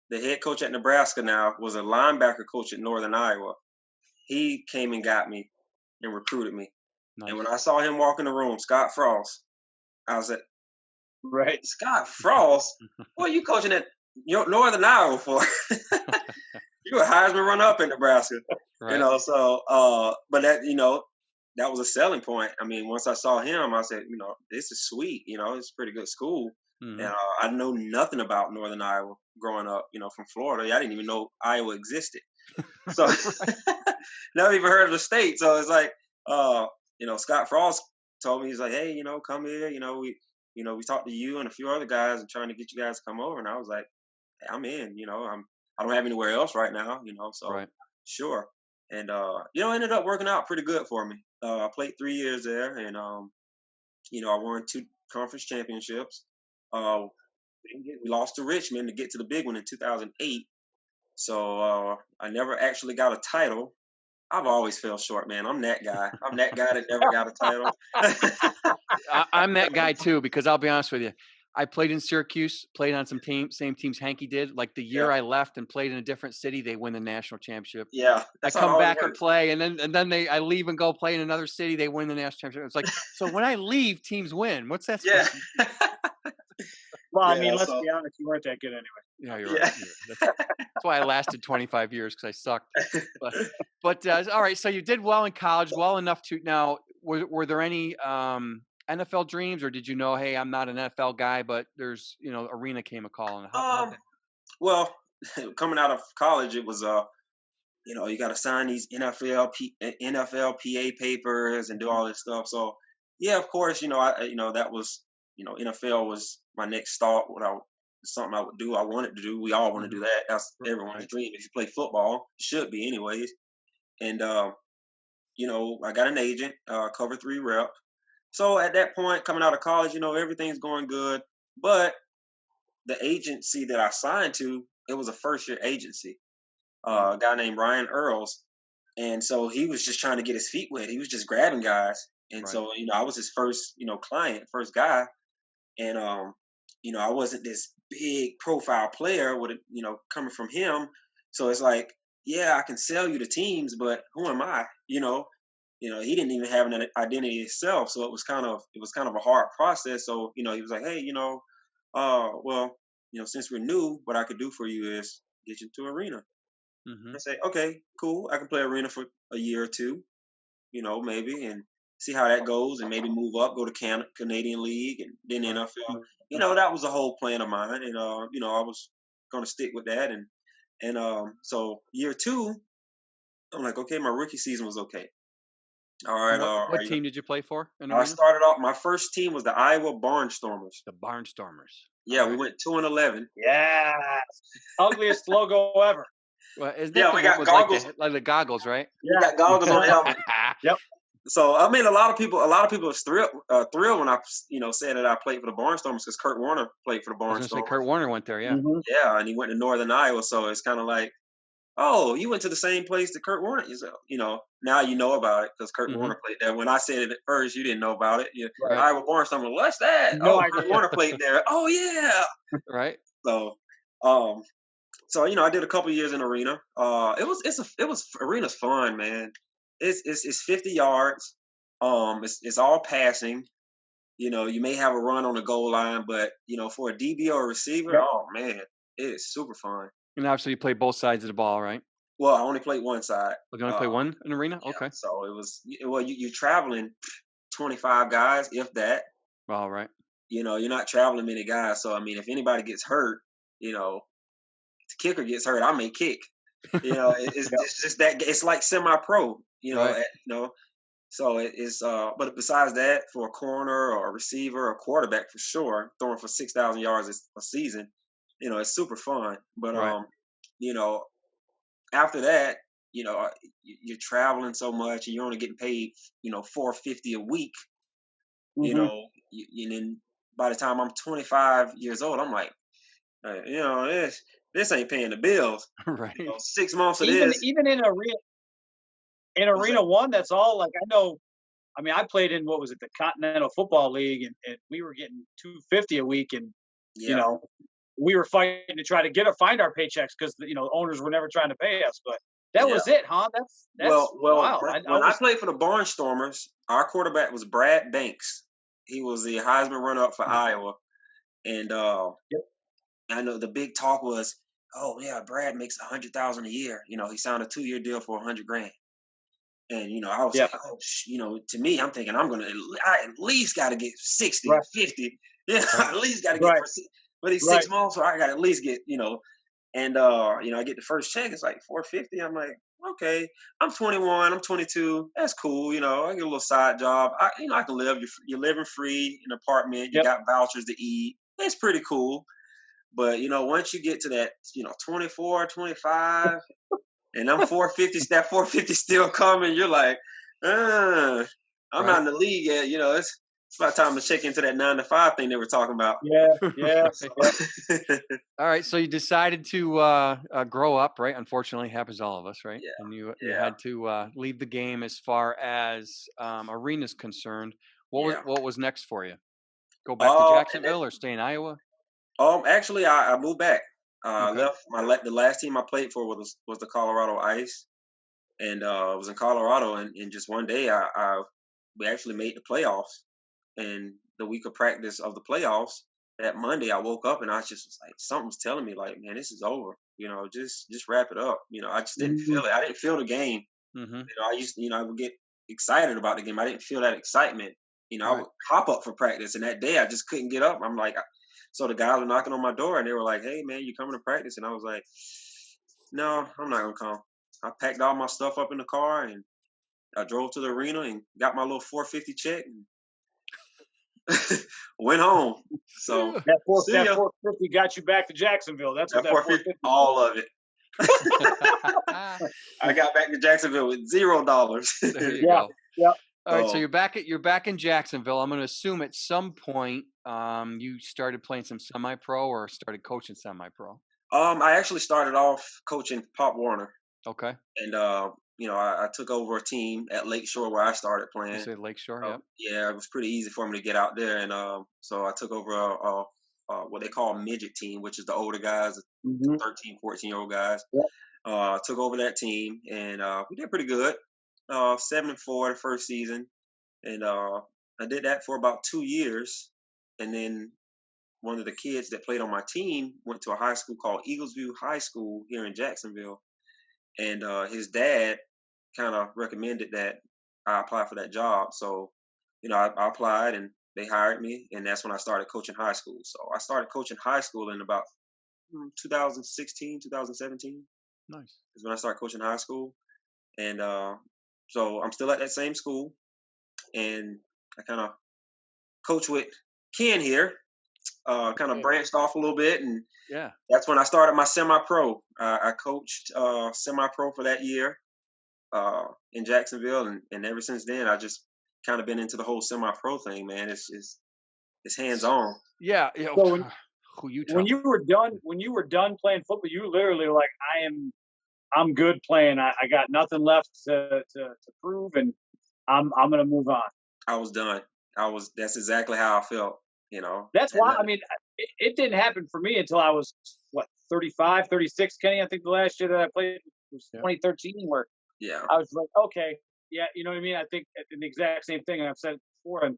the head coach at Nebraska now, was a linebacker coach at Northern Iowa. He came and got me and recruited me. And when Nice. I saw him walk in the room, Scott Frost, I was like, Right. Scott Frost? What are you coaching at Northern Iowa for? You a Heisman runner up in Nebraska. Right. So but that was a selling point. I mean, once I saw him, I said, this is sweet, it's a pretty good school. And Hmm. I know nothing about Northern Iowa growing up, from Florida. I didn't even know Iowa existed. So Right. never even heard of the state. So it's like, Scott Frost told me, he's like, hey, come here. We talked to you and a few other guys and trying to get you guys to come over. And I was like, hey, I'm in. I don't have anywhere else right now. So Right. sure. And it ended up working out pretty good for me. I played 3 years there, and I won 2 conference championships. Uh, we lost to Richmond to get to the big one in 2008. So I never actually got a title. I've always fell short, man. I'm that guy. I'm that guy that never got a title. I'm that guy too, because I'll be honest with you. I played in Syracuse, played on some same teams Hanky did. Like the Yeah, year I left and played in a different city, they win the national championship. yeah. I That's how it come always back and works. play, and then I leave and go play in another city. They win the national championship. It's like, so when I leave, teams win. What's that Yeah, supposed to? Well, I mean, yeah. let's So be honest, you weren't that good anyway. Yeah, you're right. yeah. That's why I lasted 25 years because I sucked. But all right. So you did well in college, well enough to now. Were there any NFL dreams, or did you know, hey, I'm not an NFL guy, but there's arena came a call, and how um. that? Well, coming out of college, it was you got to sign these NFLPA papers and do all this stuff. So yeah, of course, that was NFL was my next thought. Something I would do. I wanted to do. We all want to Mhm. do that. That's everyone's Right. dream. If you play football, it should be anyways. And I got an agent, cover 3 rep. So at that point, coming out of college, everything's going good. But the agency that I signed to, it was a first year agency. Mm. A guy named Ryan Earls, and so he was just trying to get his feet wet. He was just grabbing guys, and Right. so I was his first client, first guy, and I wasn't this big profile player with it, coming from him. So it's like, yeah, I can sell you the teams, but who am I? He didn't even have an identity himself, so it was kind of a hard process. So he was like, hey, well, since we're new, what I could do for you is get you to arena. Hmm. I say, okay, cool. I can play arena for a year or two, maybe, and see how that goes, and maybe move up, go to Canadian League, and then Right. NFL. That was a whole plan of mine, and I was going to stick with that, and so year 2, I'm like, okay, my rookie season was okay. All right, And what team did you play for in I arena? started off. My first team was the Iowa Barnstormers. The Barnstormers. All Yeah, we right. went 2-11. Yeah, ugliest logo ever. Well, isn't that Yeah, the we one got with like goggles. the goggles, right? We Yeah, got goggles on the yep, helmet. yep. So I mean, a lot of people was thrilled when I said that I played for the Barnstormers, because Kurt Warner played for the I was gonna say Barnstormers. Kurt Warner went there. Yeah. Hmm. Yeah, and he went to Northern Iowa, so it's kind of like, oh, you went to the same place that Kurt Warner is. Now you know about it because Kurt Hmm. Warner played there. When I said it at first, you didn't know about it. Right. Right. Iowa Barnstormers, what's that? No Oh, Kurt idea. Warner played there. Oh yeah. Right. So, um, I did a couple years in arena. It was arena's fun, man. It's 50 yards. It's all passing. You may have a run on the goal line, but for a DB or a receiver, Yep. oh man, it is super fun. And obviously you play both sides of the ball, right? Well, I only played one side. We're gonna play one in arena. Yeah, Okay. so it was well, you're traveling 25 guys, if that. All right. You're not traveling many guys. So I mean, if anybody gets hurt, if the kicker gets hurt, I may kick. Yep. It's just that it's like semi-pro. Right. So it's but besides that, for a corner or a receiver or a quarterback for sure, throwing for 6,000 yards a season, it's super fun. But Right. you know, after that, you're traveling so much and you're only getting paid, $450 a week. Hmm. And then by the time I'm 25 years old, I'm like, this ain't paying the bills. Right. 6 months of Even this. even in What's that? Arena One, that's all. Like I know. I mean, I played in what was it, the Continental Football League, and we were getting 250 a week, and you Yeah. know, we were fighting to try to find our paychecks because owners were never trying to pay us. But that Yeah. was it, huh? That's Well, wild. I when I was played for the Barnstormers, our quarterback was Brad Banks. He was the Heisman runner-up for Hmm. Iowa, and Yep. I know the big talk was, oh yeah, Brad makes 100,000 a year. He signed a 2-year deal for 100 grand. And I was Yeah. like, oh, to me, I'm thinking I at least got to get 60, Right. 50. Yeah, Right. at least got to get Right. for these Right. 6 months, so I got to at least get. And I get the first check. It's like 450. I'm like, okay, I'm 21. I'm 22. That's cool. I get a little side job. I can live. You're living free in an apartment. You Yep. got vouchers to eat. It's pretty cool. But once you get to that, 24, 25, and I'm 450. That 450 still coming. You're like, I'm not Right. in the league yet. It's about time to check into that 9 to 5 thing they were talking about. Yeah. Yeah. So, Right. All right. So you decided to grow up, right? Unfortunately, happens to all of us, right? yeah, And you yeah, had to leave the game as far as arena's concerned. yeah. What was next for you? Go back to And then, Jacksonville or stay in Iowa? actually, I moved back. I Okay. left. The last team I played for was the Colorado Ice, and I was in Colorado. And just one day, we actually made the playoffs. And the week of practice of the playoffs, that Monday, I woke up and I just was like, something's telling me, like, man, this is over. Just wrap it up. I just didn't Mhm. feel it. I didn't feel the game. Mm-hmm. I would get excited about the game. I didn't feel that excitement. I Right. would hop up for practice, and that day I just couldn't get up. I'm like, so the guys were knocking on my door, and they were like, "Hey, man, you coming to practice?" And I was like, "No, I'm not gonna come." I packed all my stuff up in the car, and I drove to the arena and got my little 450 check and went home. So see That ya. 450 got you back to Jacksonville. That's what That that 450, 450 did. all of it. I got back to Jacksonville with $0. There you Yeah. go. Yeah. All right, so So you're back in Jacksonville. I'm going to assume at some point you started playing some semi-pro or started coaching semi-pro. I actually started off coaching Pop Warner. Okay. And I took over a team at Lakeshore where I started You playing. say Lakeshore, yep. Yeah, it was pretty easy for me to get out there, and so I took over what they call a midget team, which is the older guys, Hmm. 13, 14-year-old guys. Yep. Took over that team, and we did pretty good. 7-4 the first season, and I did that for about 2 years, and then one of the kids that played on my team went to a high school called Eaglesview High School here in Jacksonville, and his dad kind of recommended that I apply for that job. So, I applied and they hired me, and that's when I started coaching high school. So I started coaching high school in about 2016, 2017 Nice. is when I started coaching high school, and so I'm still at that same school, and I kind of coach with Ken here. Kind of Okay. branched off a little bit, and Yeah. that's when I started my semi-pro. I coached semi-pro for that year in Jacksonville, and ever since then, I just kind of been into the whole semi-pro thing, man. It's hands on. Yeah. Yeah. So Who you when tell? you were done playing football, you literally were like, I'm good playing. I got nothing left to prove, and I'm gonna move on. I was done. That's exactly how I felt, That's and why. I mean, it didn't happen for me until I was what 35, 36. Kenny, I think the last year that I played was Yeah. 2013, where yeah, I was like, okay, yeah, you know what I mean. I think the exact same thing, and I've said it before. And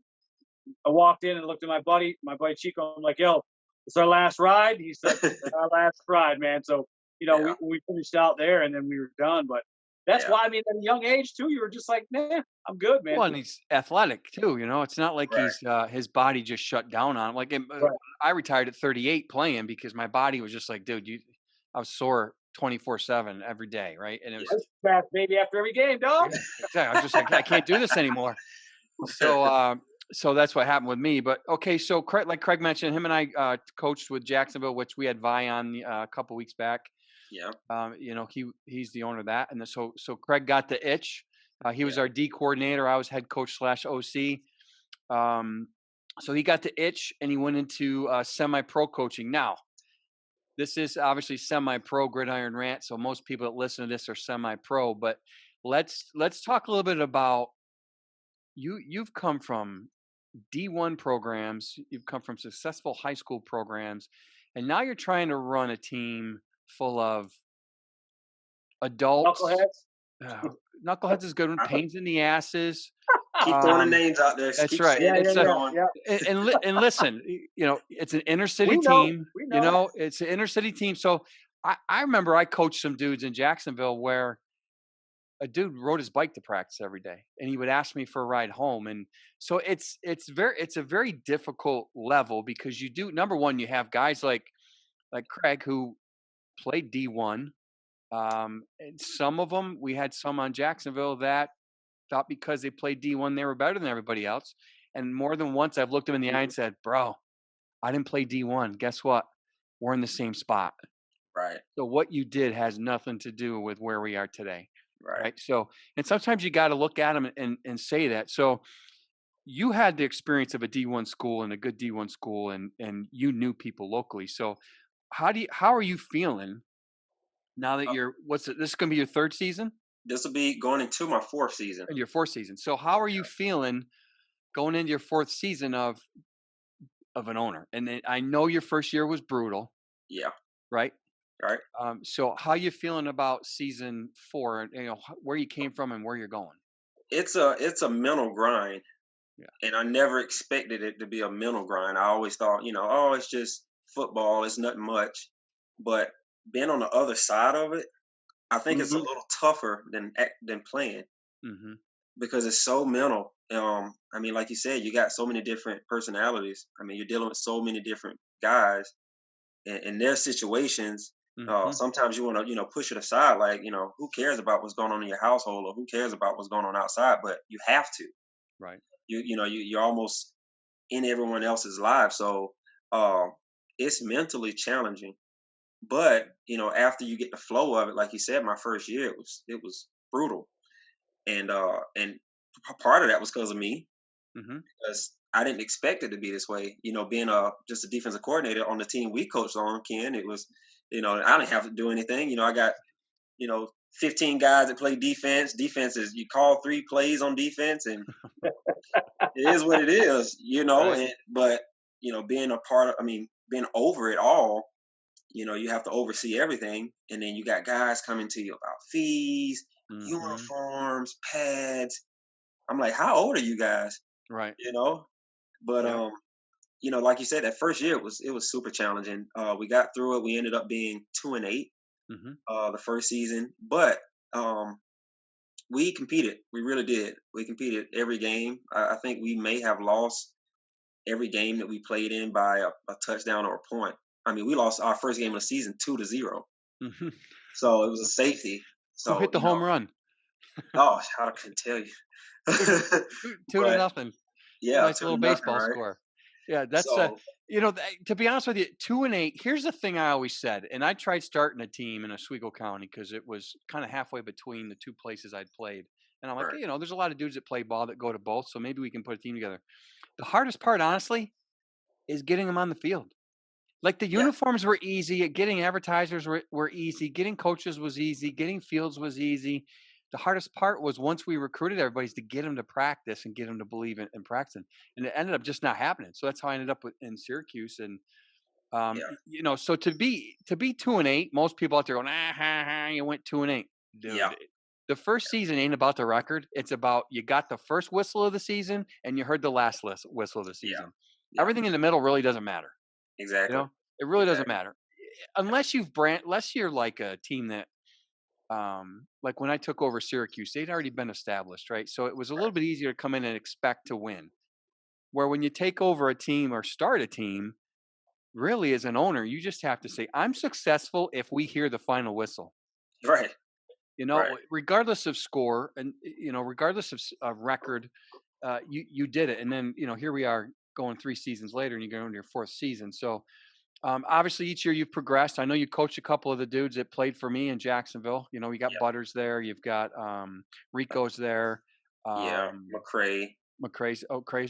I walked in and looked at my buddy Chico. I'm like, yo, it's our last ride. He said, our last ride, man. So, yeah, we finished out there and then we were done. But that's yeah, why, I mean, at a young age, too, you were just like, nah, I'm good, man. Well, and he's athletic too. It's not like right, his body just shut down on him. Like Right. I retired at 38 playing because my body was just like, dude, I was sore 24/7 every day, right? And it yeah, was Ice bath, baby, after every game, dog. yeah, exactly. I was just like, I can't do this anymore. So so that's what happened with me. But okay, so Craig, like Craig mentioned, him and I coached with Jacksonville, which we had Vi on a couple weeks back. Yeah, He's the owner of that, and so Craig got the itch. He yeah. was our D coordinator. I was head coach / OC. So he got the itch, and he went into semi-pro coaching. Now, this is obviously semi-pro Gridiron Rant, so most people that listen to this are semi-pro. But let's talk a little bit about you. You've come from D1 programs. You've come from successful high school programs, and now you're trying to run a team full of adults. Knuckleheads. Uh, Knuckleheads is good one. I Pains in the asses. keep throwing the Um, names out there. that's Keep right. saying Yeah, it. yeah, It's Keep a yeah, going. yeah. and listen, it's an inner city We know. team. We know. It's an inner city team. So I remember I coached some dudes in Jacksonville where a dude rode his bike to practice every day, and he would ask me for a ride home. And so it's a very difficult level because you do number one, you have guys like Craig who played D1. And some of them, we had some on Jacksonville that thought because they played D1 they were better than everybody else. And more than once, I've looked them in the eye and said, "Bro, I didn't play D1. Guess what? We're in the same spot. Right, So what you did has nothing to do with where we are today." right. Right. So, and sometimes you got to look at them and say that. So you had the experience of a D1 school and a good D1 school, and you knew people locally. So how are you feeling now that Uh, this is going to be your third season this will be going into my fourth season. and your fourth season? So how are you feeling going into your fourth season of an owner? And then I know your first year was brutal, Yeah, right? right. So how you feeling about season 4 and where you came from and where you're going? It's a mental grind, Yeah. and I never expected it to be a mental grind. I always thought, oh, it's just football. It's nothing much. But being on the other side of it, I think it's a Hmm. little tougher than playing Hmm. because it's so mental. I mean, like you said, you got so many different personalities. I mean, you're dealing with so many different guys in their situations. Hmm. Sometimes you want to, push it aside, like, who cares about what's going on in your household, or who cares about what's going on outside? But you have to. Right. You're almost in everyone else's life, so uh, it's mentally challenging. But after you get the flow of it, like you said, my first year it was brutal, and part of that was because of me, Hmm. because I didn't expect it to be this way. Being just a defensive coordinator on the team we coached on, Ken, it was, I didn't have to do anything. I got 15 guys that play defense. Defense is you call 3 plays on defense, and it is what it is. Right. But being a part of, I mean, being over it all, you have to oversee everything, and then you got guys coming to you about fees, Hmm. uniforms, pads. I'm like, how old are you guys? Right. You know, but Yep. like you said, that first year it was super challenging. We got through it. We ended up being 2-8 Hmm. the first season, but um, we competed. We really did. We competed every game. I think we may have lost every game that we played in by a touchdown or a point. I mean, we lost our first game of the season 2-0, Hmm. so it was a safety. Who So hit the home run? oh, I couldn't tell you, Two, two to but nothing. yeah, Nice two little to nothing, baseball right? score. Yeah, that's So to be honest with you, 2-8. Here's the thing I always said, and I tried starting a team in Oswego County because it was kind of halfway between the two places I'd played. And I'm like, right, there's a lot of dudes that play ball that go to both, so maybe we can put a team together. The hardest part, honestly, is getting them on the field. Like the yeah, uniforms were easy, getting advertisers were easy, getting coaches was easy, getting fields was easy. The hardest part was once we recruited everybody is to get them to practice and get them to believe in practicing. And it ended up just not happening. So that's how I ended up in Syracuse. And yeah, so to be 2-8, most people out there going, you went 2-8. yeah, Dude, the first season ain't about the record. It's about you got the first whistle of the season and you heard the last whistle of the yeah, season. yeah. Everything in the middle really doesn't matter. You Exactly, know, it really doesn't exactly. matter unless you're like a team that, like when I took over Syracuse, they'd already been established, right? So it was a little Right, bit easier to come in and expect to win. Where when you take over a team or start a team, really as an owner, you just have to say, "I'm successful if we hear the final whistle." right, right, Regardless of score and regardless of record, you did it, and then here we are going 3 seasons later, and you're going to your 4th season. So obviously, each year you've progressed. I know you coached a couple of the dudes that played for me in Jacksonville. You got Yeah, Butters there. You've got Rico's there. yeah, Um, McCray. Cray's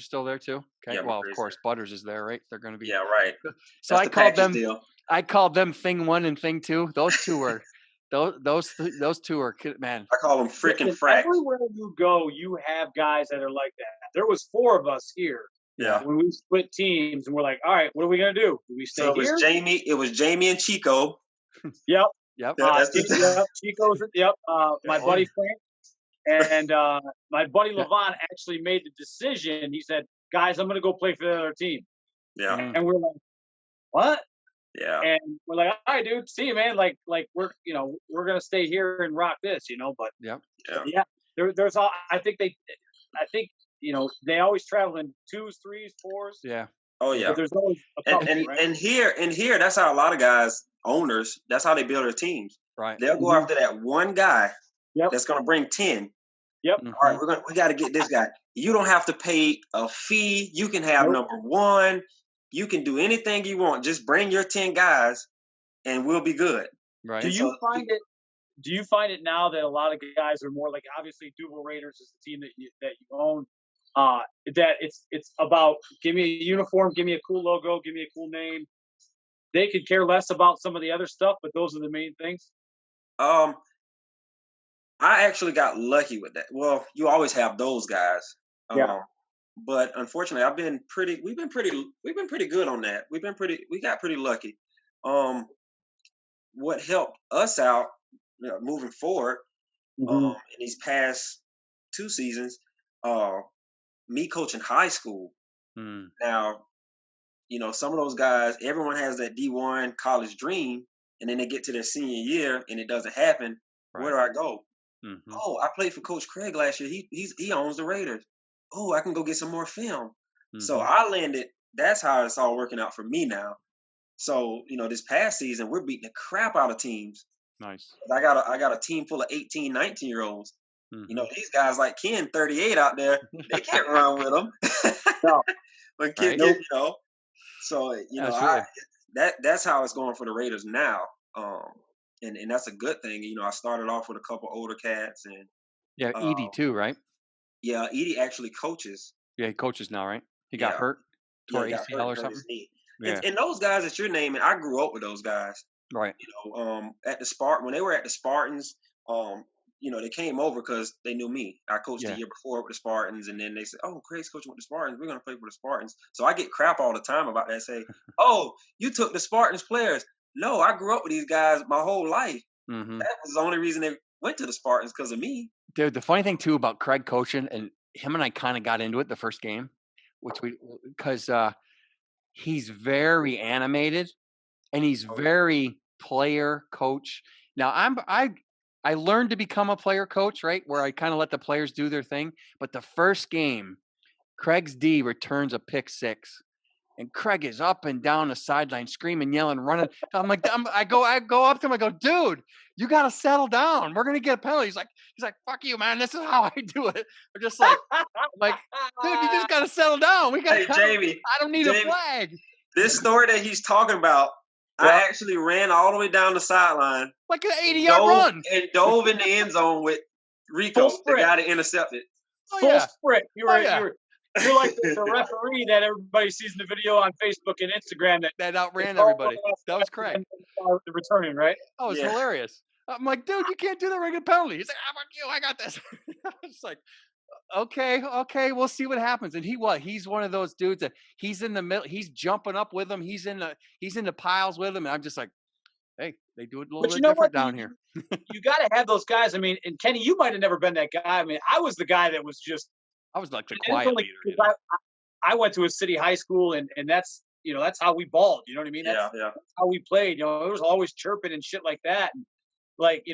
still there too. Okay. Yeah, Well, of McCray's course, Butters is there, right? They're going to be. there. Yeah, right. So That's the package deal. I called them Thing One and Thing Two. Those two were those two are man. I call them freaking Listen, fracks. everywhere you go, you have guys that are like that. There was 4 of us here Yeah. Yeah. when we split teams, and we're like, all right, what are we gonna do? Do we stay So it was here? Jamie. It was Jamie and Chico. Yep. Yep. That's Yep. Chico's. Yep. My buddy Frank and my buddy Yeah. Levon actually made the decision. He said, "Guys, I'm gonna go play for the other team," Yeah, Mm. and we're like, "What?" yeah, And we're like, "All right, dude, see you, man. Like we're gonna stay here and rock this, But Yep. yeah. yeah, there's all. I think they always travel in 2s, 3s, 4s, Yeah. Oh yeah. but there's always a And couple, and right? and here, that's how a lot of guys, owners, that's how they build their teams. Right. They'll go Mhm. after that one guy Yep. that's going to bring 10. Yep. Mhm. All right, we got to get this guy. You don't have to pay a fee. You can have Nope. number 1. You can do anything you want. Just bring your 10 guys, and we'll be good. Right. Do And you so, find it? Do you find it now that a lot of guys are more like, obviously Duval Raiders is the team that you own? That it's about, give me a uniform, give me a cool logo, give me a cool name. They could care less about some of the other stuff, but those are the main things. um, I actually got lucky with that. Well, you always have those guys. Yeah. But unfortunately, we've been pretty good on that. We got pretty lucky. Um, what helped us out, moving forward, Mm-hmm. in these past 2 seasons, uh, me coaching high school. Mm. Now, some of those guys, everyone has that D1 college dream, and then they get to their senior year and it doesn't happen. Where Right. do I go? Mhm. Oh, I played for Coach Craig last year. He owns the Raiders. Oh, I can go get some more film. So Mhm. I landed. That's how it's all working out for me now. So this past season, we're beating the crap out of teams. Nice. I got a team full of 18, 19-year-olds. Mhm. These guys like Ken, 38 out there, they can't run with them. No. But Right. so Absolutely. that's how it's going for the Raiders now. And that's a good thing. I started off with a couple older cats, and Yeah. uh, Edie too, right? yeah, Edie actually coaches. Yeah. He coaches now, right? He got Yeah, hurt, yeah, tore he got hurt ACL and or hurt his something. knee. And Yeah. and those guys that you're naming, I grew up with those guys. Right. At the when they were at the Spartans, they came over because they knew me. I coached the Yeah. year before with the Spartans, and then they said, "Oh, Craig's coaching with the Spartans. We're gonna play for the Spartans." So I get crap all the time about that. Say, "Oh, you took the Spartans players." No, I grew up with these guys my whole life. Mhm. That was the only reason they went to the Spartans, because of me. Dude, the funny thing too about Craig coaching, and him and I kind of got into it the first game, which because he's very animated and he's Oh yeah. very player coach. Now I learned to become a player coach, right? Where I kind of let the players do their thing. But the first game, Craig's D returns a pick six. And Craig is up and down the sideline, screaming, yelling, running. I go up to him. I go, dude, you got to settle down. We're gonna get a penalty. He's like, fuck you, man. This is how I do it. I'm just like, dude, you just got to settle down. Hey, Jamie, I don't need a Jamie, flag. this story that he's talking about, I Yeah. actually ran all the way down the sideline, Like an 80-yard run. dove in the end zone with Rico, Full the sprint. guy that intercepted. Oh Full yeah. sprint. Oh yeah. You're like the referee that everybody sees in the video on Facebook and Instagram That outran everybody. That was Craig. The returning, right? Oh, it's Yeah. hilarious. I'm like, dude, you can't do that. We're gonna penalty. He's like, ah, fuck you. I got this. It's like, okay, we'll see what happens. And he's one of those dudes that he's in the middle. He's jumping up with him. He's in the piles with him. And I'm just like, hey, they do it a little But bit you know what? different down here. You got to have those guys. I mean, and Kenny, you might have never been that guy. I mean, I was the guy that was just. I was like the and it's quiet only leader. 'cause You know? I went to a city high school, and that's that's how we balled. You know what I mean? Yeah, That's how we played. There was always chirping and shit like that. And like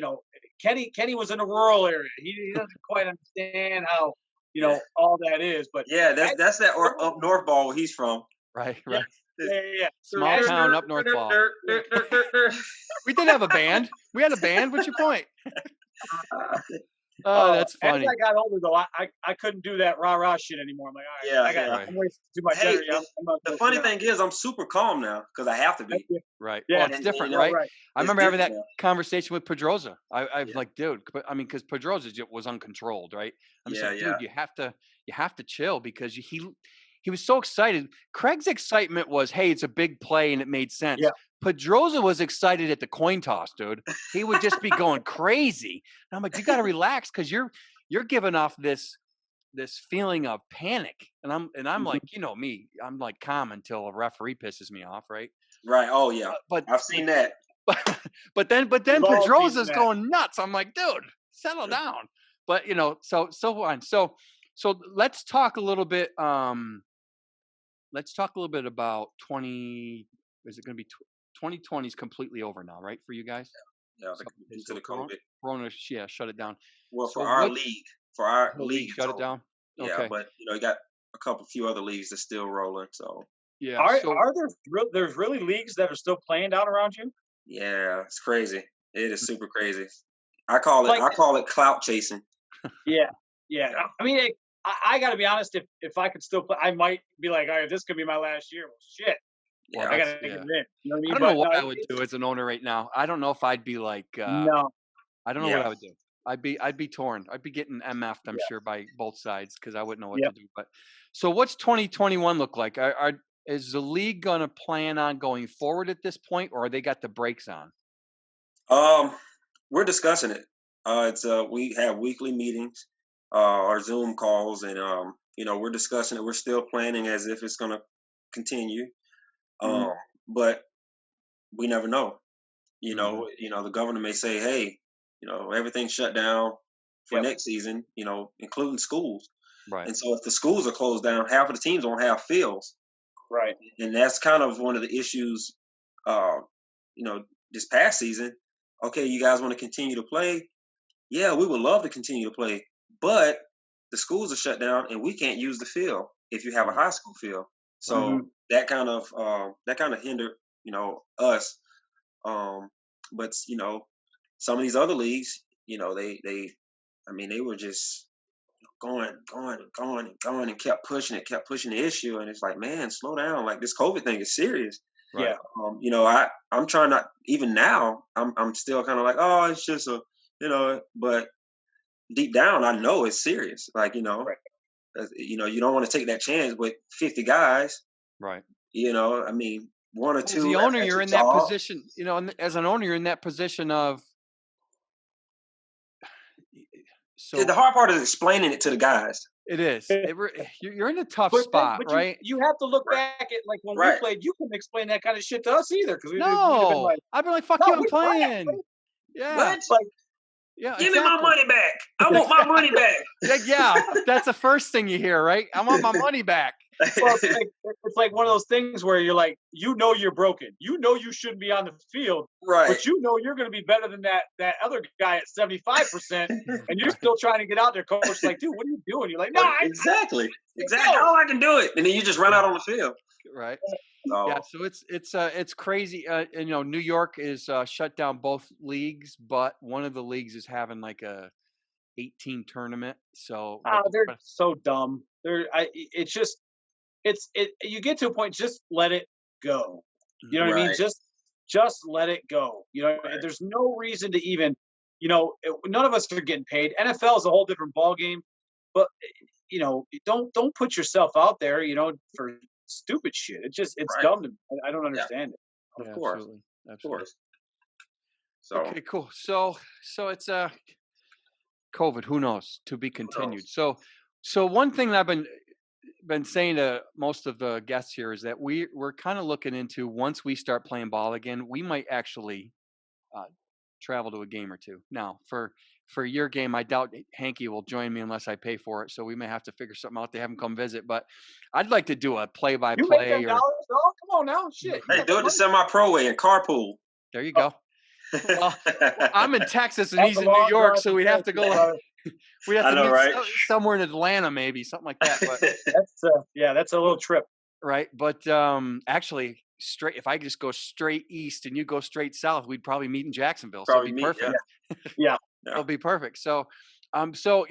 Kenny was in a rural area. He doesn't quite understand how Yeah. all that is. But yeah. That's that up north ball where he's from. Right. yeah. Small town up north ball. We did have a band. We had a band. What's your point? Oh, that's As funny. I got older, though, I couldn't do that rah-rah shit anymore. I'm like, "All right, Yeah, yeah. Right. I'm wasting too much Hey, energy. I'm gonna the go sit funny down." thing is, I'm super calm now because I have to be. Right. Well, Yeah, it's And different, you know, right? right. I it's remember having different that now. conversation with Pedroza. I was Yeah, like, dude, I mean, because Pedroza was uncontrolled, right? I'm just yeah, like, yeah, dude, you have to chill because he was so excited. Craig's excitement was, hey, it's a big play and it made Yeah, sense. Pedroza was excited at the coin toss, dude. He would just be going crazy. And I'm like, you got to relax because you're giving off this feeling of panic. And I'm like, mhm. you know me, I'm like calm until a referee pisses me off, right? right. Oh yeah, But I've seen that. but but then We've all seen Pedrosa's that. going nuts. I'm like, dude, settle down. But so on. So let's talk a little bit. Let's talk a little bit about 20. Is it going to be 2020 is completely over now, right? For you guys. Yeah, So, due to so the COVID. Corona, yeah, shut it down. Well, So what? for our Whole league league, it's shut it over. down. Yeah, Okay. but you got a few other leagues that's still rolling. So Yeah. So Are there there's really leagues that are still playing down around you? yeah, it's crazy. It is mm, super crazy. Like, I call it clout chasing. yeah, yeah. I mean, I got to be honest. If I could still play, I might be like, all right, this could be my last year. Well, shit, well, Yeah. I got that's to get it yeah. in. You know what I I mean? don't know But what no, I would do as an owner right now. I don't know if I'd be like. no, I don't know what Yeah. I would do. I'd be torn. I'd be getting MF'd, I'm yeah, sure, by both sides because I wouldn't know what yeah. to do. But so what's 2021 look like? Is the league gonna plan on going forward at this point, or they got the brakes on? Um, we're discussing it. It's we have weekly meetings, or Zoom calls, and we're discussing it. We're still planning as if it's gonna continue. Mhm. Um, but we never know. Hmm. The governor may say, "Hey, everything's shut down for Yep, next season, including schools." Right. And so if the schools are closed down, half of the teams won't have fields, right. and that's kind of one of the issues. Uh, you know, this past season, okay, you guys want to continue to play? Yeah, we would love to continue to play, but the schools are shut down, and we can't use the field if you have a Right. high school field. Right. So Hmm. that kind of hindered us. Um, but some of these other leagues, I mean, they were just going and going and going and kept pushing the issue, and it's like, man, slow down. Like this COVID thing is serious. Right. Yeah, I'm trying not even now. I'm still kind of like, oh, it's just but deep down, I know it's serious. Like right. you don't want to take that chance with 50 guys. Right. I mean, one or Well, as the two owner, at you're your in that job. position. And as an owner, you're in that position of The so hard part is explaining it to the guys. it is. You're in a tough But then, spot, but right? you have to look Right. back at like when we Right. played. You couldn't explain that kind of shit to us either because we'd have been No, like, I'd be like, fuck you, no, I'm we're trash. playing. Yeah. What? Like, Yeah. Give me my Exactly. money back. I want my Yeah. money back. Yeah, yeah, that's the first thing you hear, right? I want my money back. well, it's like one of those things where you're like, you're broken. You know you shouldn't be on the field, Right. but you know you're going to be better than that other guy at 75%, and you're Right, still trying to get out there. Coach is like, dude, what are you doing? You're like, no, Exactly. I Exactly. go. Oh, I can do it. And then you just run out on the field. right. Yeah, So so it's crazy. And New York is shut down both leagues, but one of the leagues is having like a 18 tournament. So Oh, they're but so dumb. It's just, you get to a point, just let it go. You know what I mean? right, Just let it go. right, There's no reason to even, none of us are getting paid. NFL is a whole different ball game, but don't put yourself out there, for stupid shit. It's right. dumb to me. I don't Yeah, understand it. of yeah, course. absolutely. Of Absolutely. course. So Okay, cool. So it's COVID, who knows, to be who continued. knows? So one thing that I've been saying to most of the guests here is that we're kind of looking into once we start playing ball again, we might actually uh, travel to a game or two. Now, for your game, I doubt Hanky will join me unless I pay for it. So we may have to figure something out to have him come visit. But I'd like to do a You make them play-by-play or dollars, dog. Come on now, shit. You Hey, got the do it the money. semi-pro way and carpool. there you Oh, go. Well, I'm in Texas and that's a he's in New long York, drive so from we'd have to Syracuse, go. brother. We have I to know, meet right? somewhere in Atlanta, maybe something like that. But That's a little trip. right, but actually, straight if I just go straight east and you go straight south, we'd probably meet in Jacksonville. So it'd Probably be meet. Yeah, perfect. yeah. Yeah. It'll be perfect. So, So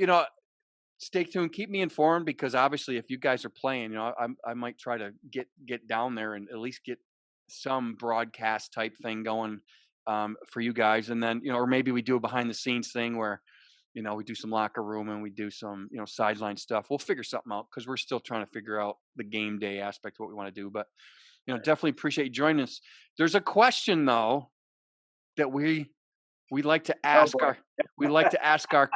stay tuned. Keep me informed because obviously, if you guys are playing, I might try to get down there and at least get some broadcast type thing going for you guys, and then or maybe we do a behind the scenes thing where we do some locker room and we do some sideline stuff. We'll figure something out because we're still trying to figure out the game day aspect of what we want to do. But definitely appreciate you joining us. There's a question though that we like to Oh ask boy.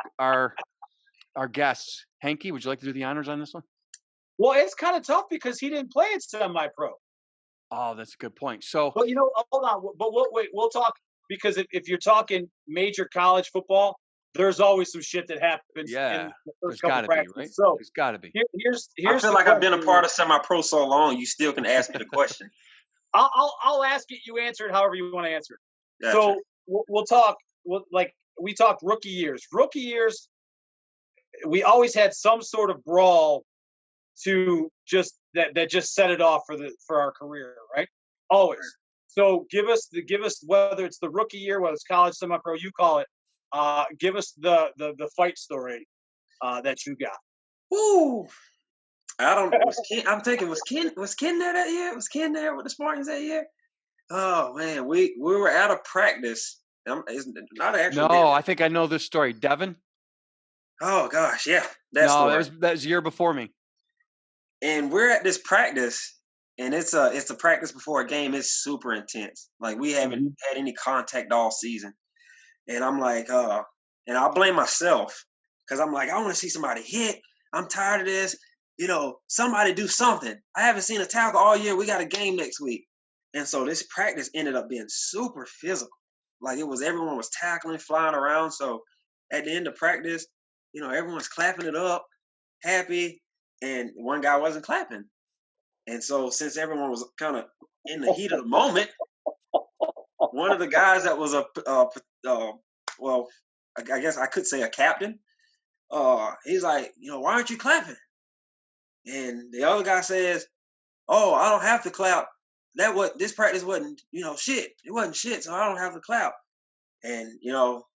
our guests. Hanky, would you like to do the honors on this one? Well, it's kind of tough because he didn't play at semi-pro. Oh, that's a good point. So, But hold on. But wait, we'll talk because if you're talking major college football, there's always some shit that happens in the there's first couple got to be, practices. right? So There's got to be. here's I feel the like I've been a question. part of semi-pro so long, you still can ask me the question. I'll ask it. You answer it however you want to answer it. Gotcha. So we'll talk. We talked rookie years. Rookie years, we always had some sort of brawl to that just set it off for our career, right? Always. So give us whether it's the rookie year, whether it's college, semi-pro, you call it. Give us the fight story that you got. Woo! I don't. I'm thinking was Ken there that year? Was Ken there with the Spartans that year? Oh man, we were out of practice. It's not an actual. No, I think I know this story. Devin? Oh gosh, yeah, No, story. that was a year before me. And we're at this practice, and it's a practice before a game. It's super intense. Like we haven't had any contact all season, and I'm like, and I blame myself because I'm like, I want to see somebody hit. I'm tired of this. Somebody do something. I haven't seen a tackle all year. We got a game next week. And so this practice ended up being super physical. Like everyone was tackling, flying around. So at the end of practice, everyone's clapping it up, happy, and one guy wasn't clapping. And so since everyone was kind of in the heat of the moment, one of the guys that was I guess I could say a captain, he's like, why aren't you clapping? And the other guy says, "Oh, I don't have to clap. This practice wasn't, shit. It wasn't shit, so I don't have to clap." And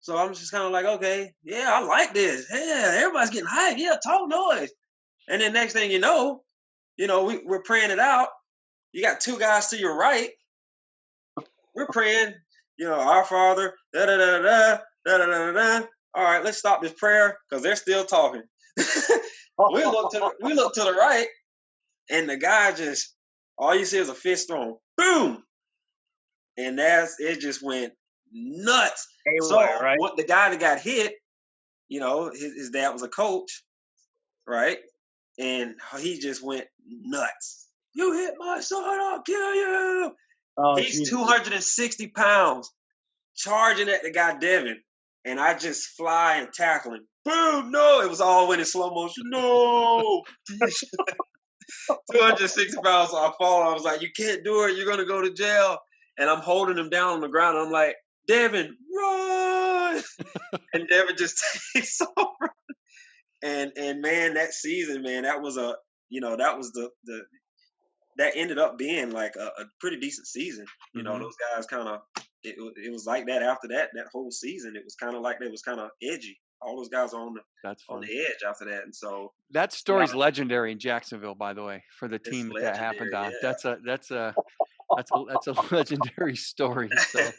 so I'm just kind of like, okay, yeah, I like this. Yeah, everybody's getting hyped. Yeah, talk noise. And then next thing we're praying it out. You got two guys to your right. We're praying, our Father. Da da da da da da da da. All right, let's stop this prayer because they're still talking. We look to the right, and the guy just all you see is a fist thrown, boom, and it just went nuts. Right? What the guy that got hit, his dad was a coach, right, and he just went nuts. You hit my son, I'll kill you. Oh, he's Jesus. 260 pounds, charging at the guy Devin, and I just fly and tackle him. Boom! No, it was all in slow motion. No, 260 pounds. So I fall. I was like, "You can't do it. You're gonna go to jail." And I'm holding him down on the ground. And I'm like, "Devin, run!" And Devin just takes over. And man, that season, man, that was that was the that ended up being like a pretty decent season. Those guys kind of it was like that after that whole season. It was kind of like they was kind of edgy. All those guys are on the edge after that, and so that story's legendary in Jacksonville, by the way, for the team that happened on. Yeah. That's a legendary story. So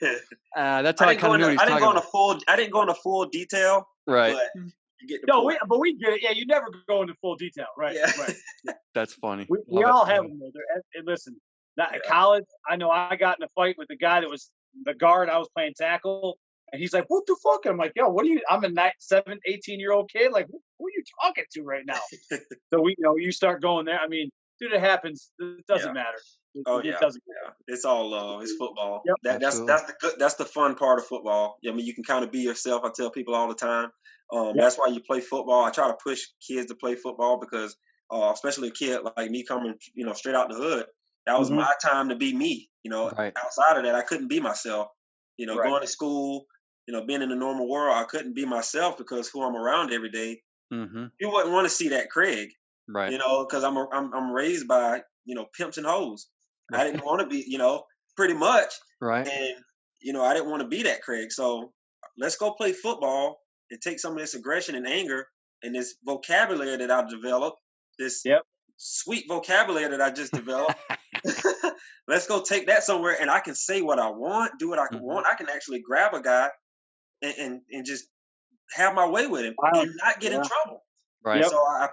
that's how I kind of knew. I didn't go into full detail, right? But you get the point. But we get it. Yeah, you never go into full detail, right? Yeah. Right. That's funny. We all have them. And listen, at college, I know I got in a fight with the guy that was the guard. I was playing tackle. And he's like, "What the fuck?" And I'm like, "Yo, what are you?" I'm a 18-year-old kid. Like, who are you talking to right now? So you start going there. I mean, dude, it happens. It doesn't matter. It doesn't matter. It's all love. It's football. Yep. That's the fun part of football. I mean, you can kind of be yourself. I tell people all the time. That's why you play football. I try to push kids to play football because, especially a kid like me coming, straight out the hood, that was my time to be me. Right. Outside of that, I couldn't be myself. Right. Going to school. Being in the normal world, I couldn't be myself because who I'm around every day. Mm-hmm. You wouldn't want to see that Craig, right? Because I'm raised by pimps and hoes. I didn't want to be, pretty much, right. And I didn't want to be that Craig. So let's go play football and take some of this aggression and anger and this vocabulary that I've developed, this Yep. sweet vocabulary that I just developed. Let's go take that somewhere, and I can say what I want, do what I Hmm. want. I can actually grab a guy and just have my way with him Wow. and not get in Yeah. trouble. Right. Yep. So I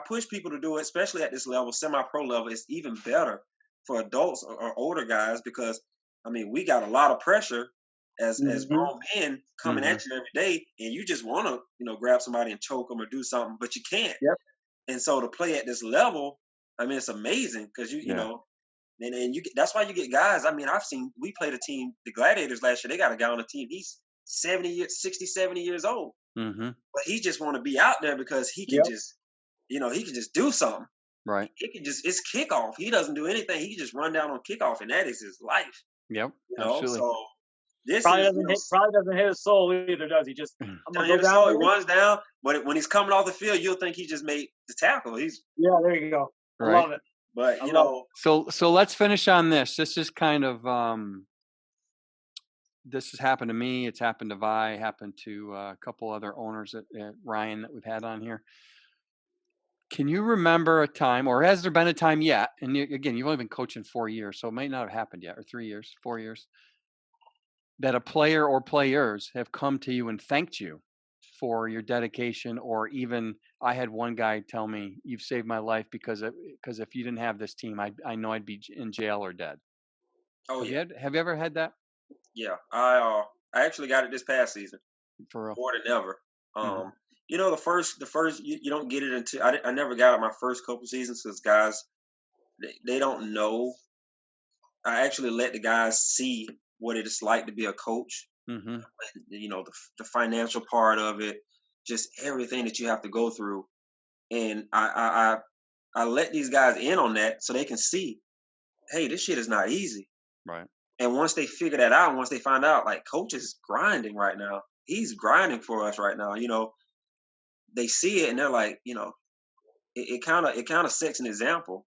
push people to do it, especially at this level, semi-pro level. It's even better for adults or older guys because I mean we got a lot of pressure as Hmm. grown men coming Hmm. at you every day, and you just want to grab somebody and choke them or do something, but you can't. Yep. And so to play at this level, I mean it's amazing because you Yeah. know and that's why you get guys. I mean we played a team, the Gladiators last year. They got a guy on the team. He's 70 years, 60, 70 years old, Hmm. but he just want to be out there because he can Yep. just he can just do something. Right. He can just it's kickoff. He doesn't do anything. He can just run down on kickoff, and that is his life. Yep. You know, Absolutely. so this is Probably doesn't hit his soul either, does he? Just I'm down gonna here go to down so he there. runs down, but when he's coming off the field, you'll think he just made the tackle. Yeah, there you go. I Right. love it. But I love it. So let's finish on this. This is kind of this has happened to me. It's happened to Vi. Happened to a couple other owners at Ryan that we've had on here. Can you remember a time, or has there been a time yet? And again, you've only been coaching 4 years, so it might not have happened yet, or 3 years, 4 years, that a player or players have come to you and thanked you for your dedication, or even I had one guy tell me, "You've saved my life because if you didn't have this team, I know I'd be in jail or dead." oh yeah, Have you ever had that yeah. I actually got it this past season for real? more than ever. Hmm. The first you don't get it until I never got it my first couple seasons because guys they don't know. I actually let the guys see what it is like to be a coach. Hmm. The financial part of it, just everything that you have to go through, and I let these guys in on that so they can see, hey, this shit is not easy. Right. And once they figure that out, once they find out, like coach is grinding right now, he's grinding for us right now. They see it and they're like, it kind of sets an example.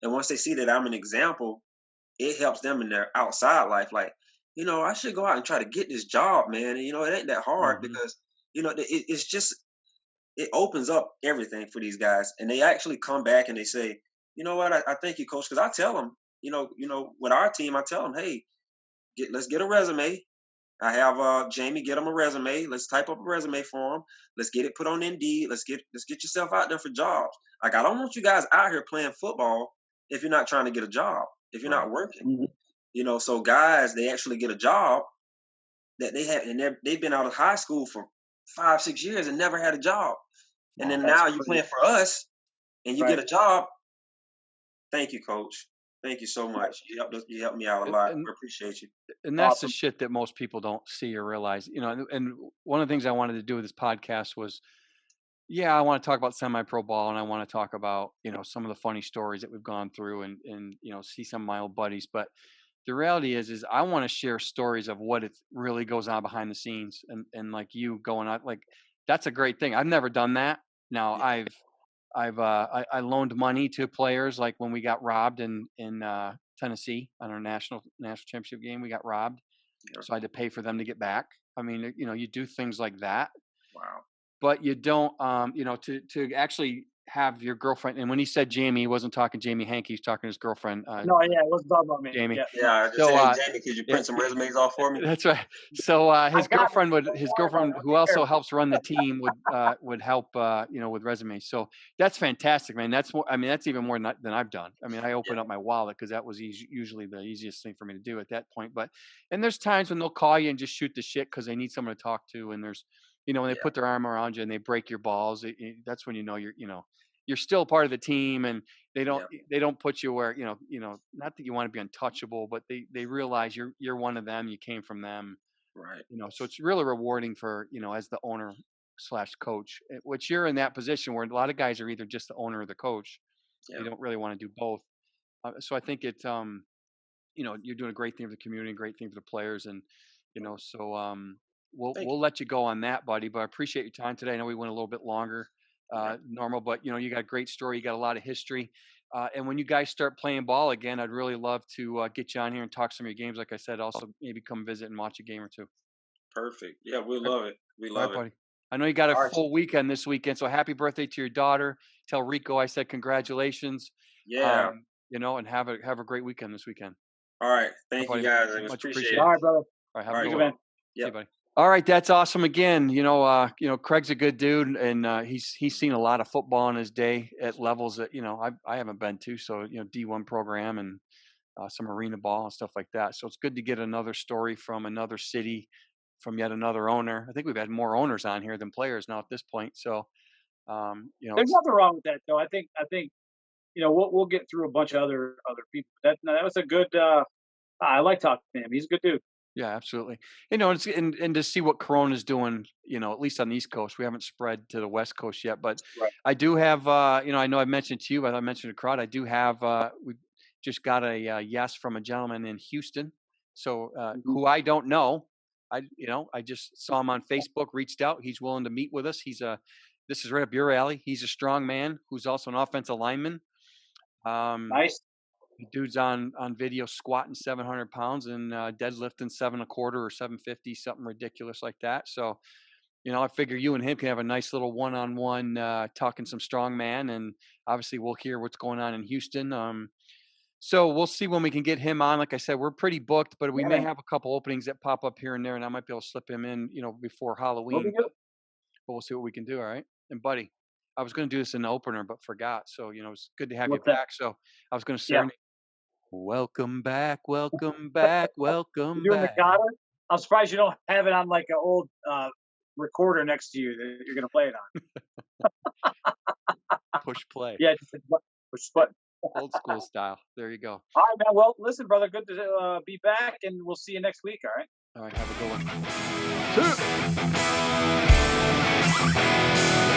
And once they see that I'm an example, it helps them in their outside life. Like, I should go out and try to get this job, man. And it ain't that hard Hmm. because it's just it opens up everything for these guys, and they actually come back and they say, you know what, I thank you, coach, because I tell them, with our team, I tell them, hey, let's get a resume. I have Jamie get them a resume. Let's type up a resume for them. Let's get it put on Indeed. Let's get yourself out there for jobs. Like I don't want you guys out here playing football if you're not trying to get a job, if you're Right. not working. Mhm. So guys, they actually get a job that they have, and they've been out of high school for 5, 6 years and never had a job. And Wow. then That's now you crazy. playing for us and you Right. get a job. Thank you, coach. Thank you so much. You helped me out a lot. And I appreciate you. and that's the Awesome. shit that most people don't see or realize. And one of the things I wanted to do with this podcast was, yeah, I want to talk about semi-pro ball, and I want to talk about some of the funny stories that we've gone through, and see some of my old buddies. But the reality is I want to share stories of what it really goes on behind the scenes, and like you going on, like that's a great thing. I've never done that. Now Yeah, I loaned money to players, like when we got robbed in Tennessee on our national championship game. We got robbed, yeah. so I had to pay for them to get back. I mean, you do things like that, Wow. but you don't, to actually have your girlfriend. And when he said Jamie, he wasn't talking Jamie Hank. He was talking to his girlfriend, No, yeah, it wasn't talking about me. Jamie. Yeah, Yeah, no. I just So, said, hey, Jamie, could you yeah, print some resumes off for me? that's right. So I got it. Don't his worry about it. girlfriend, I'll who take care also of it. helps run the team, would help with resumes. So that's fantastic, man. That's more. I mean, that's even more than I've done. I mean, I Yeah, open up my wallet because that was usually the easiest thing for me to do at that point. And there's times when they'll call you and just shoot the shit because they need someone to talk to. And there's, when they yeah, put their arm around you and they break your balls, that's when you're still part of the team, and they don't yeah. they don't put you where not that you want to be untouchable, but they realize you're one of them. You came from them, Right. so it's really rewarding for as the owner slash coach, which you're in that position where a lot of guys are either just the owner or the coach. They Yeah. don't really want to do both. So I think it's you're doing a great thing for the community, great thing for the players, and so Thank we'll let you go on that, buddy. But I appreciate your time today. I know we went a little bit longer you. Yeah. normal, but you got a great story. You got a lot of history. And when you guys start playing ball again, I'd really love to get you on here and talk some of your games. Like I said, also maybe come visit and watch a game or two. Perfect. Yeah, we All right, love it. We all right, love it. buddy. I know you got a All right. full weekend this weekend, so happy birthday to your daughter. Tell Rico I said congratulations. Yeah. And have a great weekend this weekend. All right. All right, Thank you buddy. guys. It was Much appreciated. appreciated. All right, brother. All right, have All a right. good You, one. man. See you, Yep. buddy. All right, that's awesome. Again, Craig's a good dude, and he's seen a lot of football in his day at levels that I haven't been to. So D1 program and some arena ball and stuff like that. So it's good to get another story from another city, from yet another owner. I think we've had more owners on here than players now at this point. So There's it's nothing wrong with that, though. I think we'll get through a bunch of other people. That was a good. I like talking to him. He's a good dude. yeah, absolutely. It's and to see what Corona's doing, at least on the East Coast. We haven't spread to the West Coast yet, but Right. I do have I know I mentioned to you, but I mentioned to Crowd, I do have we just got a yes from a gentleman in Houston. So Mhm. who I don't know. I just saw him on Facebook, reached out. He's willing to meet with us. This is right up your alley. He's a strong man who's also an offensive lineman. Um, Nice. the dude's on video squatting 700 pounds and deadlifting 7.25 or 750, something ridiculous like that. So, I figure you and him can have a nice little one-on-one talking some strong man, and obviously we'll hear what's going on in Houston. So we'll see when we can get him on. Like I said, we're pretty booked, but we Yeah, may man. have a couple openings that pop up here and there, and I might be able to slip him in, before We'll Halloween. be good. But we'll see what we can do. All right. And buddy, I was going to do this in the opener, but forgot. So, it's good to have you What's that? back. So I was going to Yeah. serenade. Welcome back, welcome back, welcome You're doing the back. cotter. I'm surprised you don't have it on like an old recorder next to you that you're gonna play it on. Push play. Yeah, just push button. Old school style. There you go. All right, man. Well, listen, brother. Good to be back, and we'll see you next week. All right. All right, have a good one.